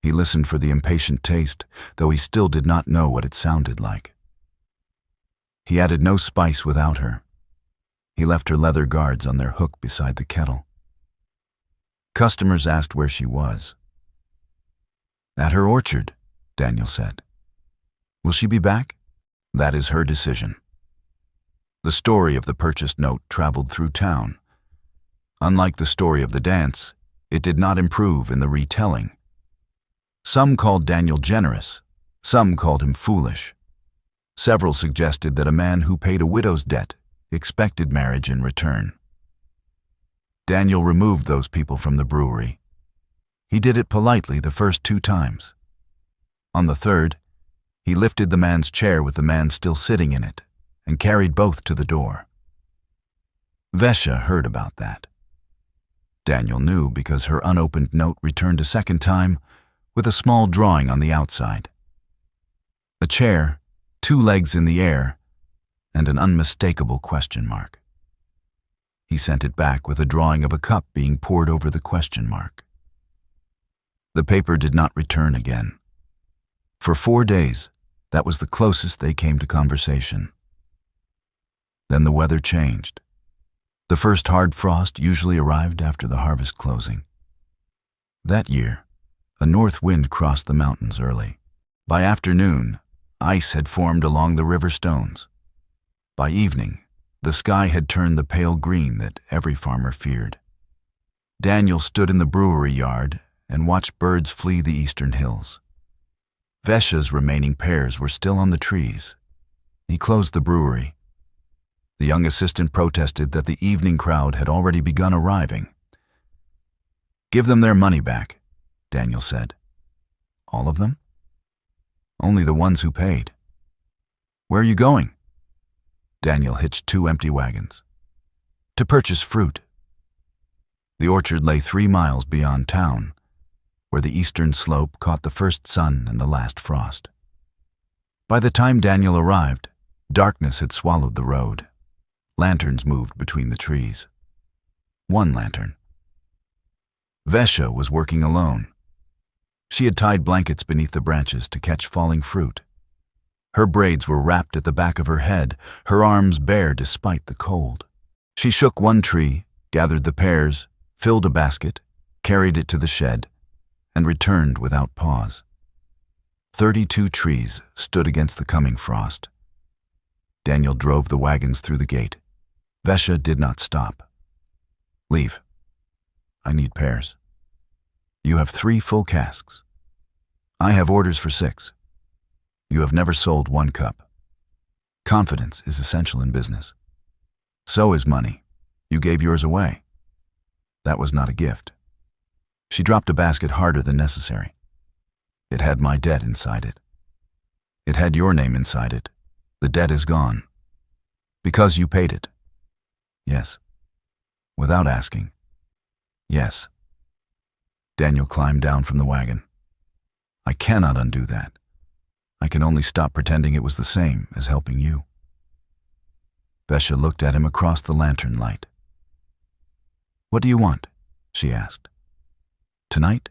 He listened for the impatient taste, though he still did not know what it sounded like. He added no spice without her. He left her leather guards on their hook beside the kettle. Customers asked where she was. At her orchard, Daniel said. Will she be back? That is her decision. The story of the purchased note traveled through town. Unlike the story of the dance, it did not improve in the retelling. Some called Daniel generous, some called him foolish. Several suggested that a man who paid a widow's debt expected marriage in return. Daniel removed those people from the brewery. He did it politely the first 2 times. On the third, he lifted the man's chair with the man still sitting in it and carried both to the door. Vesha heard about that. Daniel knew because her unopened note returned a second time with a small drawing on the outside. A chair, 2 legs in the air, and an unmistakable question mark. He sent it back with a drawing of a cup being poured over the question mark. The paper did not return again. For 4 days, that was the closest they came to conversation. Then the weather changed. The first hard frost usually arrived after the harvest closing. That year, a north wind crossed the mountains early. By afternoon, ice had formed along the river stones. By evening, the sky had turned the pale green that every farmer feared. Daniel stood in the brewery yard and watched birds flee the eastern hills. Vesha's remaining pears were still on the trees. He closed the brewery. The young assistant protested that the evening crowd had already begun arriving. Give them their money back, Daniel said. All of them? Only the ones who paid. Where are you going? Daniel hitched 2 empty wagons. To purchase fruit. The orchard lay 3 miles beyond town, where the eastern slope caught the first sun and the last frost. By the time Daniel arrived, darkness had swallowed the road. Lanterns moved between the trees. 1 lantern. Vesha was working alone. She had tied blankets beneath the branches to catch falling fruit. Her braids were wrapped at the back of her head, her arms bare despite the cold. She shook 1 tree, gathered the pears, filled a basket, carried it to the shed, and returned without pause. 32 trees stood against the coming frost. Daniel drove the wagons through the gate. Vesha did not stop. Leave. I need pears. You have 3 full casks. I have orders for 6. You have never sold 1 cup. Confidence is essential in business. So is money. You gave yours away. That was not a gift. She dropped a basket harder than necessary. It had my debt inside it. It had your name inside it. The debt is gone. Because you paid it. Yes. Without asking. Yes. Daniel climbed down from the wagon. I cannot undo that. I can only stop pretending it was the same as helping you. Vesha looked at him across the lantern light. What do you want? She asked. Tonight?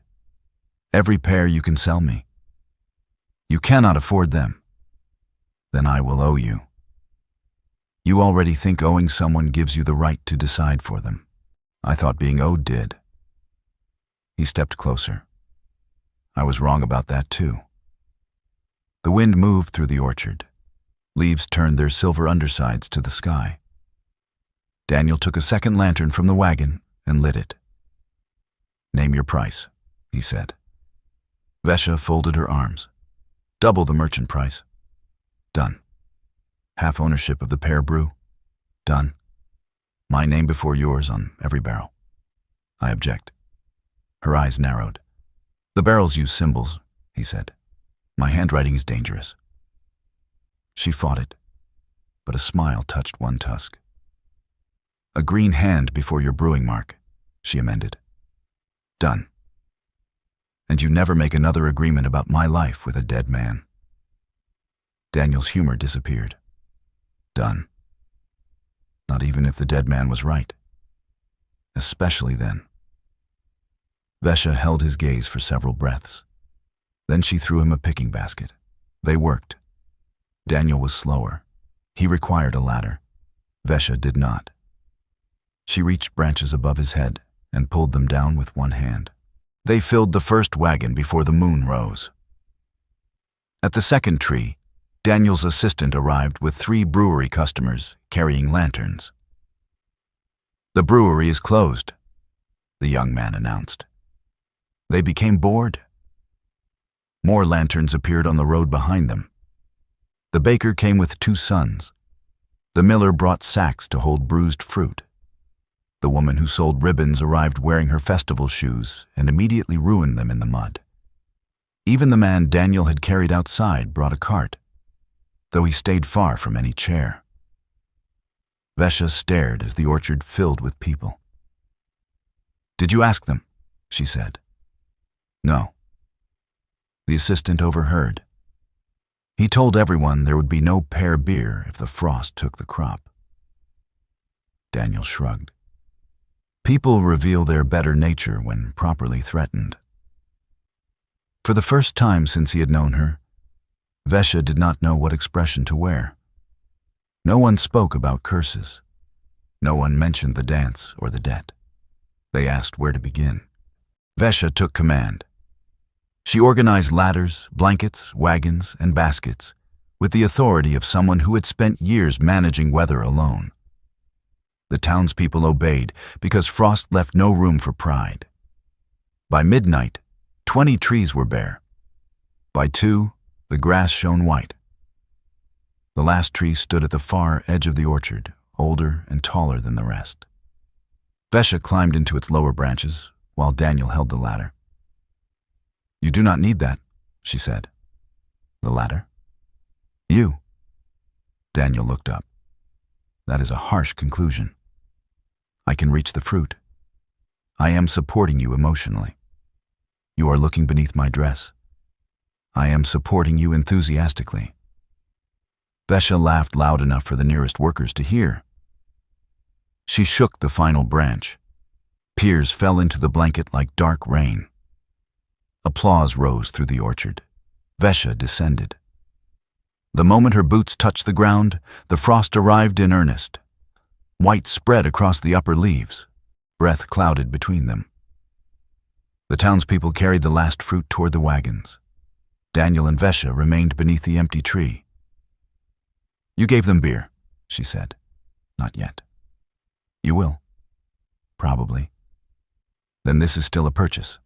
Every pair you can sell me. You cannot afford them. Then I will owe you. You already think owing someone gives you the right to decide for them. I thought being owed did. He stepped closer. I was wrong about that too. The wind moved through the orchard. Leaves turned their silver undersides to the sky. Daniel took a second lantern from the wagon and lit it. Name your price, he said. Vesha folded her arms. Double the merchant price. Done. Half ownership of the pear brew. Done. My name before yours on every barrel. I object. Her eyes narrowed. The barrels use symbols, he said. My handwriting is dangerous. She fought it, but a smile touched one tusk. A green hand before your brewing mark, she amended. Done. And you never make another agreement about my life with a dead man. Daniel's humor disappeared. Done. Not even if the dead man was right. Especially then. Vesha held his gaze for several breaths. Then she threw him a picking basket. They worked. Daniel was slower. He required a ladder. Vesha did not. She reached branches above his head and pulled them down with one hand. They filled the first wagon before the moon rose. At the second tree, Daniel's assistant arrived with 3 brewery customers carrying lanterns. The brewery is closed, the young man announced. They became bored. More lanterns appeared on the road behind them. The baker came with 2 sons. The miller brought sacks to hold bruised fruit. The woman who sold ribbons arrived wearing her festival shoes and immediately ruined them in the mud. Even the man Daniel had carried outside brought a cart, though he stayed far from any chair. Vesha stared as the orchard filled with people. Did you ask them? She said. No. The assistant overheard. He told everyone there would be no pear beer if the frost took the crop. Daniel shrugged. People reveal their better nature when properly threatened. For the first time since he had known her, Vesha did not know what expression to wear. No one spoke about curses. No one mentioned the dance or the debt. They asked where to begin. Vesha took command. She organized ladders, blankets, wagons, and baskets with the authority of someone who had spent years managing weather alone. The townspeople obeyed because frost left no room for pride. By midnight, 20 trees were bare. By 2, the grass shone white. The last tree stood at the far edge of the orchard, older and taller than the rest. Vesha climbed into its lower branches, while Daniel held the ladder. You do not need that, she said. The ladder? You. Daniel looked up. That is a harsh conclusion. I can reach the fruit. I am supporting you emotionally. You are looking beneath my dress. I am supporting you enthusiastically. Vesha laughed loud enough for the nearest workers to hear. She shook the final branch. Pears fell into the blanket like dark rain. Applause rose through the orchard. Vesha descended. The moment her boots touched the ground, the frost arrived in earnest. White spread across the upper leaves. Breath clouded between them. The townspeople carried the last fruit toward the wagons. Daniel and Vesha remained beneath the empty tree. "You gave them beer," she said. "Not yet." "You will." "Probably." "Then this is still a purchase.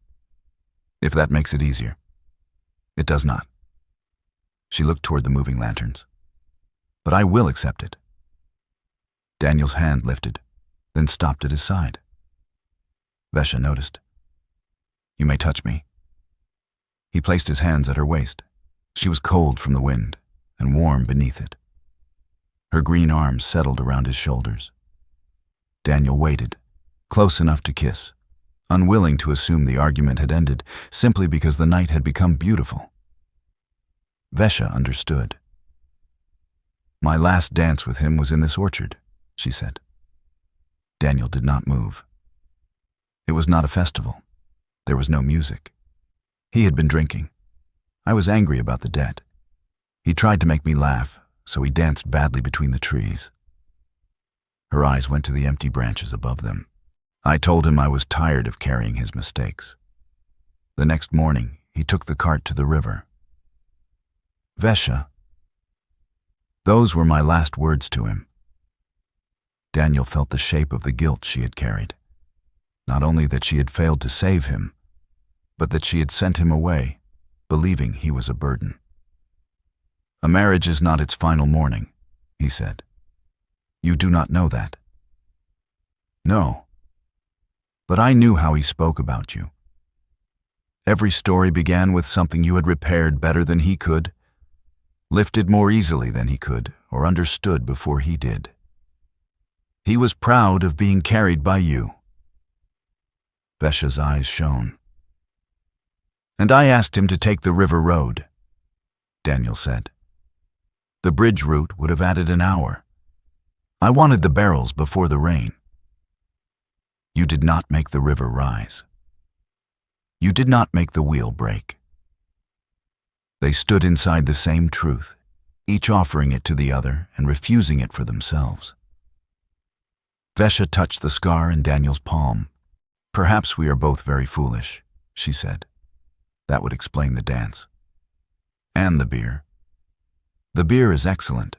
If that makes it easier." "It does not." She looked toward the moving lanterns. "But I will accept it." Daniel's hand lifted, then stopped at his side. Vesha noticed. "You may touch me." He placed his hands at her waist. She was cold from the wind and warm beneath it. Her green arms settled around his shoulders. Daniel waited, close enough to kiss, unwilling to assume the argument had ended simply because the night had become beautiful. Vesha understood. "My last dance with him was in this orchard," she said. Daniel did not move. It was not a festival. There was no music. He had been drinking. I was angry about the debt. He tried to make me laugh, so he danced badly between the trees. Her eyes went to the empty branches above them. I told him I was tired of carrying his mistakes. The next morning, he took the cart to the river. "Vesha." Those were my last words to him. Daniel felt the shape of the guilt she had carried. Not only that she had failed to save him, but that she had sent him away, believing he was a burden. "A marriage is not its final mourning," he said. "You do not know that." "No. But I knew how he spoke about you. Every story began with something you had repaired better than he could, lifted more easily than he could, or understood before he did. He was proud of being carried by you." Vesha's eyes shone. "And I asked him to take the river road," Daniel said. "The bridge route would have added an hour. I wanted the barrels before the rain. You did not make the river rise. You did not make the wheel break." They stood inside the same truth, each offering it to the other and refusing it for themselves. Vesha touched the scar in Daniel's palm. "Perhaps we are both very foolish," she said. "That would explain the dance. And the beer. The beer is excellent.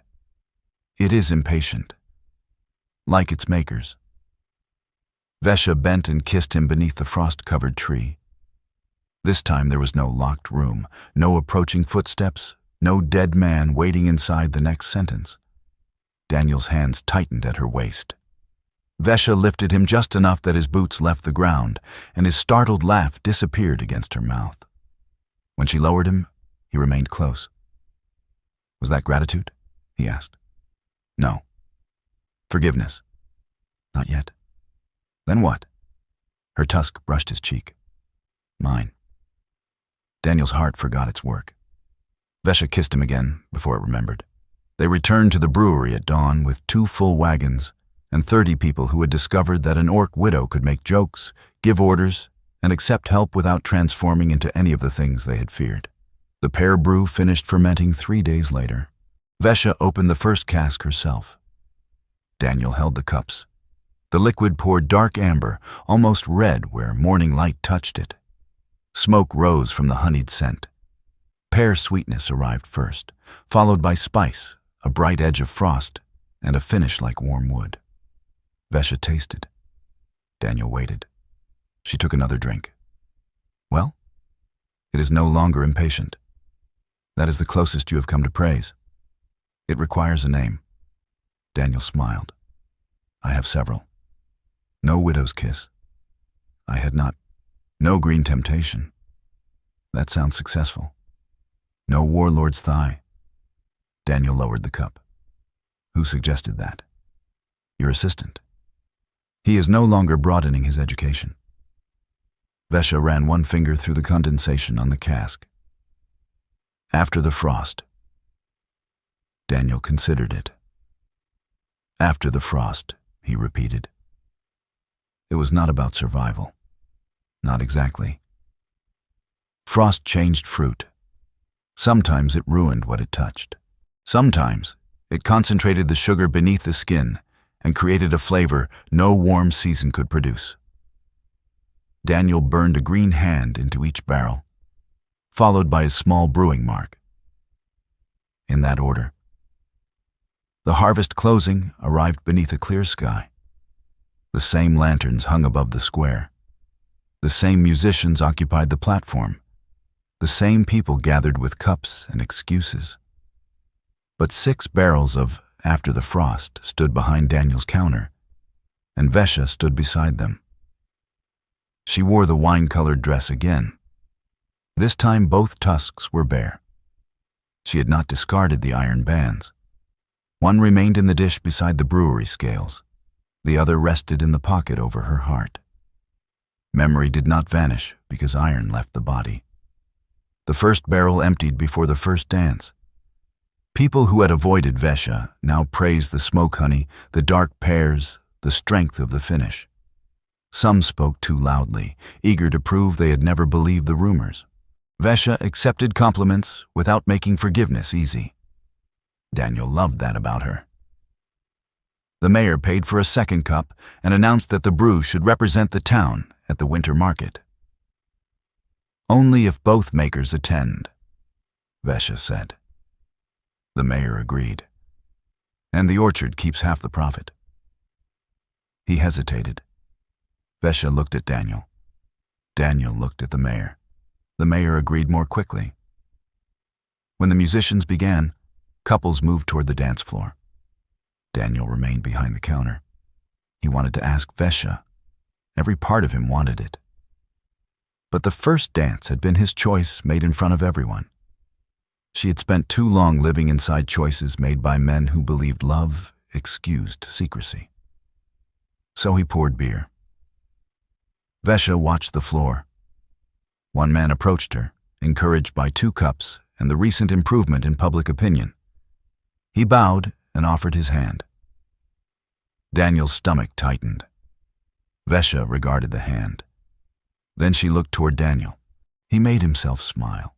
It is impatient. Like its makers." Vesha bent and kissed him beneath the frost-covered tree. This time there was no locked room, no approaching footsteps, no dead man waiting inside the next sentence. Daniel's hands tightened at her waist. Vesha lifted him just enough that his boots left the ground, and his startled laugh disappeared against her mouth. When she lowered him, he remained close. "Was that gratitude?" he asked. "No." "Forgiveness?" "Not yet." "Then what?" Her tusk brushed his cheek. "Mine." Daniel's heart forgot its work. Vesha kissed him again before it remembered. They returned to the brewery at dawn with 2 full wagons and 30 people who had discovered that an orc widow could make jokes, give orders, and accept help without transforming into any of the things they had feared. The pear brew finished fermenting 3 days later. Vesha opened the first cask herself. Daniel held the cups. The liquid poured dark amber, almost red where morning light touched it. Smoke rose from the honeyed scent. Pear sweetness arrived first, followed by spice, a bright edge of frost, and a finish like warm wood. Vesha tasted. Daniel waited. She took another drink. "Well?" "It is no longer impatient. That is the closest you have come to praise. It requires a name." Daniel smiled. "I have several. No widow's kiss. I had not. No green temptation. That sounds successful. No warlord's thigh." Daniel lowered the cup. "Who suggested that?" "Your assistant. He is no longer broadening his education." Vesha ran one finger through the condensation on the cask. "After the frost." Daniel considered it. "After the frost," he repeated. It was not about survival. Not exactly. Frost changed fruit. Sometimes it ruined what it touched. Sometimes it concentrated the sugar beneath the skin and created a flavor no warm season could produce. Daniel burned a green hand into each barrel. followed by his small brewing mark. In that order. The harvest closing arrived beneath a clear sky. The same lanterns hung above the square. The same musicians occupied the platform. The same people gathered with cups and excuses. But 6 barrels of After the Frost stood behind Daniel's counter, and Vesha stood beside them. She wore the wine-colored dress again. This time both tusks were bare. She had not discarded the iron bands. One remained in the dish beside the brewery scales. The other rested in the pocket over her heart. Memory did not vanish because iron left the body. The first barrel emptied before the first dance. People who had avoided Vesha now praised the smoke honey, the dark pears, the strength of the finish. Some spoke too loudly, eager to prove they had never believed the rumors. Vesha accepted compliments without making forgiveness easy. Daniel loved that about her. The mayor paid for a second cup and announced that the brew should represent the town at the winter market. Only if both makers attend, Vesha said. The mayor agreed. And the orchard keeps half the profit. He hesitated. Vesha looked at Daniel. Daniel looked at the mayor. The mayor agreed more quickly. When the musicians began, couples moved toward the dance floor. Daniel remained behind the counter. He wanted to ask Vesha. Every part of him wanted it. But the first dance had been his choice made in front of everyone. She had spent too long living inside choices made by men who believed love excused secrecy. So he poured beer. Vesha watched the floor. One man approached her, encouraged by 2 cups and the recent improvement in public opinion. He bowed and offered his hand. Daniel's stomach tightened. Vesha regarded the hand. Then she looked toward Daniel. He made himself smile.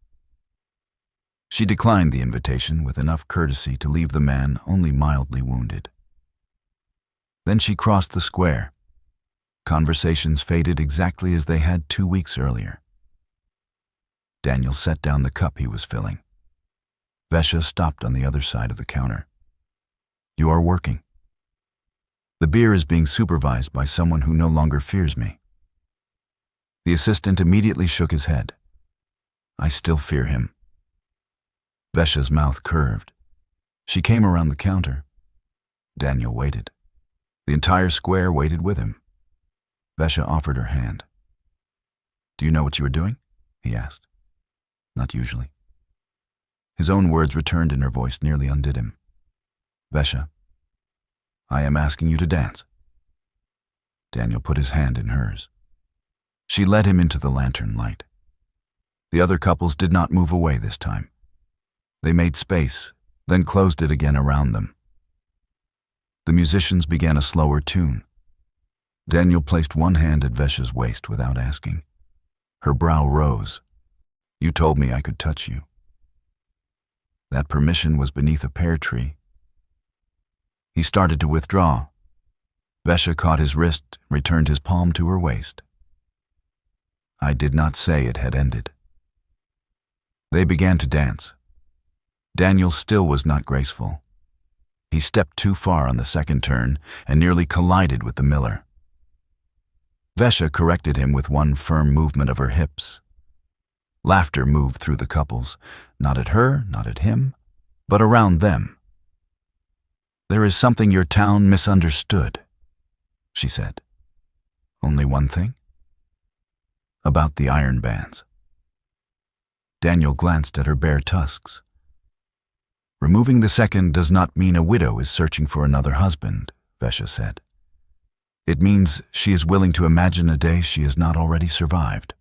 She declined the invitation with enough courtesy to leave the man only mildly wounded. Then she crossed the square. Conversations faded exactly as they had 2 weeks earlier. Daniel set down the cup he was filling. Vesha stopped on the other side of the counter. You are working. The beer is being supervised by someone who no longer fears me. The assistant immediately shook his head. I still fear him. Vesha's mouth curved. She came around the counter. Daniel waited. The entire square waited with him. Vesha offered her hand. Do you know what you are doing? He asked. Not usually. His own words returned in her voice nearly undid him. Vesha, I am asking you to dance. Daniel put his hand in hers. She led him into the lantern light. The other couples did not move away this time. They made space, then closed it again around them. The musicians began a slower tune. Daniel placed one hand at Vesha's waist without asking. Her brow rose. You told me I could touch you. That permission was beneath a pear tree. He started to withdraw. Vesha caught his wrist and returned his palm to her waist. I did not say it had ended. They began to dance. Daniel still was not graceful. He stepped too far on the second turn and nearly collided with the miller. Vesha corrected him with one firm movement of her hips. Laughter moved through the couples, not at her, not at him, but around them. There is something your town misunderstood, she said. Only one thing? About the iron bands. Daniel glanced at her bare tusks. Removing the second does not mean a widow is searching for another husband, Vesha said. It means she is willing to imagine a day she has not already survived.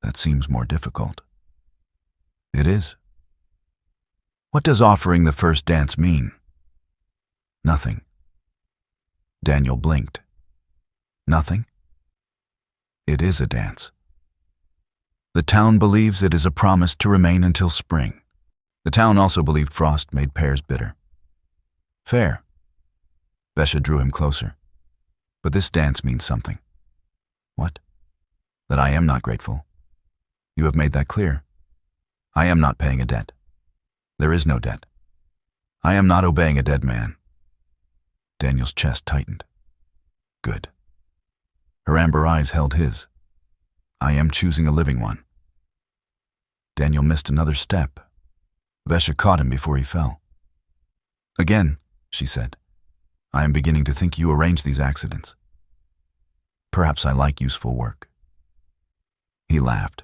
That seems more difficult. It is. What does offering the first dance mean? Nothing. Daniel blinked. Nothing? It is a dance. The town believes it is a promise to remain until spring. The town also believed frost made pears bitter. Fair. Vesha drew him closer. But this dance means something. What? That I am not grateful. You have made that clear. I am not paying a debt. There is no debt. I am not obeying a dead man. Daniel's chest tightened. Good. Her amber eyes held his. I am choosing a living one. Daniel missed another step. Vesha caught him before he fell. Again, she said, I am beginning to think you arrange these accidents. Perhaps I like useful work. He laughed.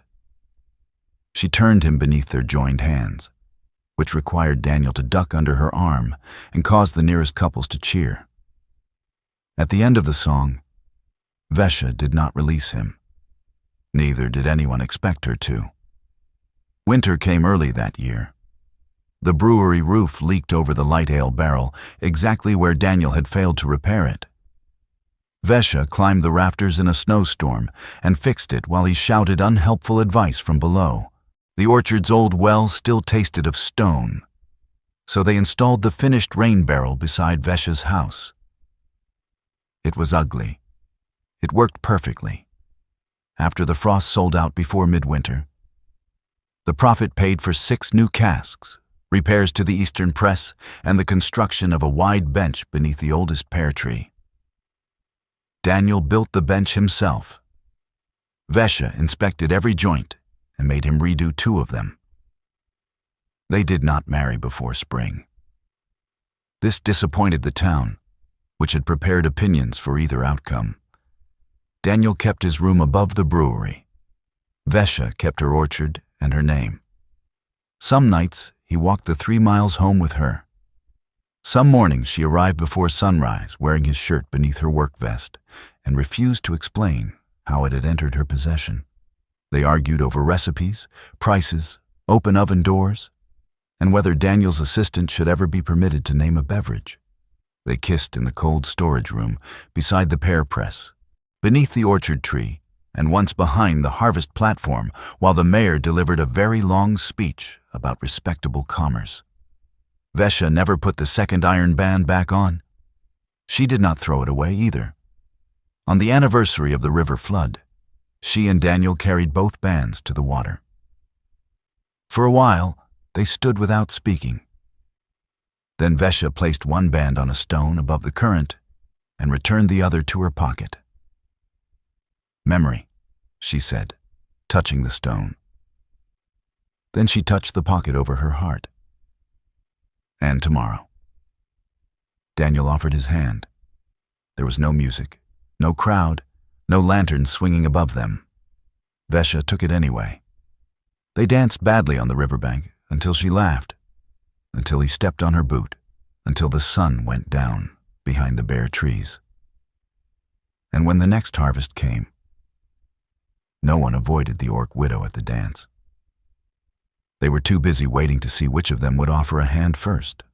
She turned him beneath their joined hands, which required Daniel to duck under her arm and cause the nearest couples to cheer. At the end of the song, Vesha did not release him. Neither did anyone expect her to. Winter came early that year. The brewery roof leaked over the light ale barrel, exactly where Daniel had failed to repair it. Vesha climbed the rafters in a snowstorm and fixed it while he shouted unhelpful advice from below. The orchard's old well still tasted of stone, so they installed the finished rain barrel beside Vesha's house. It was ugly. It worked perfectly. After the frost sold out before midwinter, the profit paid for 6 new casks, repairs to the eastern press, and the construction of a wide bench beneath the oldest pear tree. Daniel built the bench himself. Vesha inspected every joint and made him redo 2 of them. They did not marry before spring. This disappointed the town, which had prepared opinions for either outcome. Daniel kept his room above the brewery. Vesha kept her orchard and her name. Some nights he walked the 3 miles home with her. Some mornings she arrived before sunrise wearing his shirt beneath her work vest and refused to explain how it had entered her possession. They argued over recipes, prices, open oven doors, and whether Daniel's assistant should ever be permitted to name a beverage. They kissed in the cold storage room beside the pear press, beneath the orchard tree, and once behind the harvest platform while the mayor delivered a very long speech about respectable commerce. Vesha never put the second iron band back on. She did not throw it away either. On the anniversary of the river flood, she and Daniel carried both bands to the water. For a while, they stood without speaking. Then Vesha placed one band on a stone above the current and returned the other to her pocket. Memory, she said, touching the stone. Then she touched the pocket over her heart. And tomorrow. Daniel offered his hand. There was no music, no crowd, no lanterns swinging above them. Vesha took it anyway. They danced badly on the riverbank until she laughed, until he stepped on her boot, until the sun went down behind the bare trees. And when the next harvest came, no one avoided the orc widow at the dance. They were too busy waiting to see which of them would offer a hand first.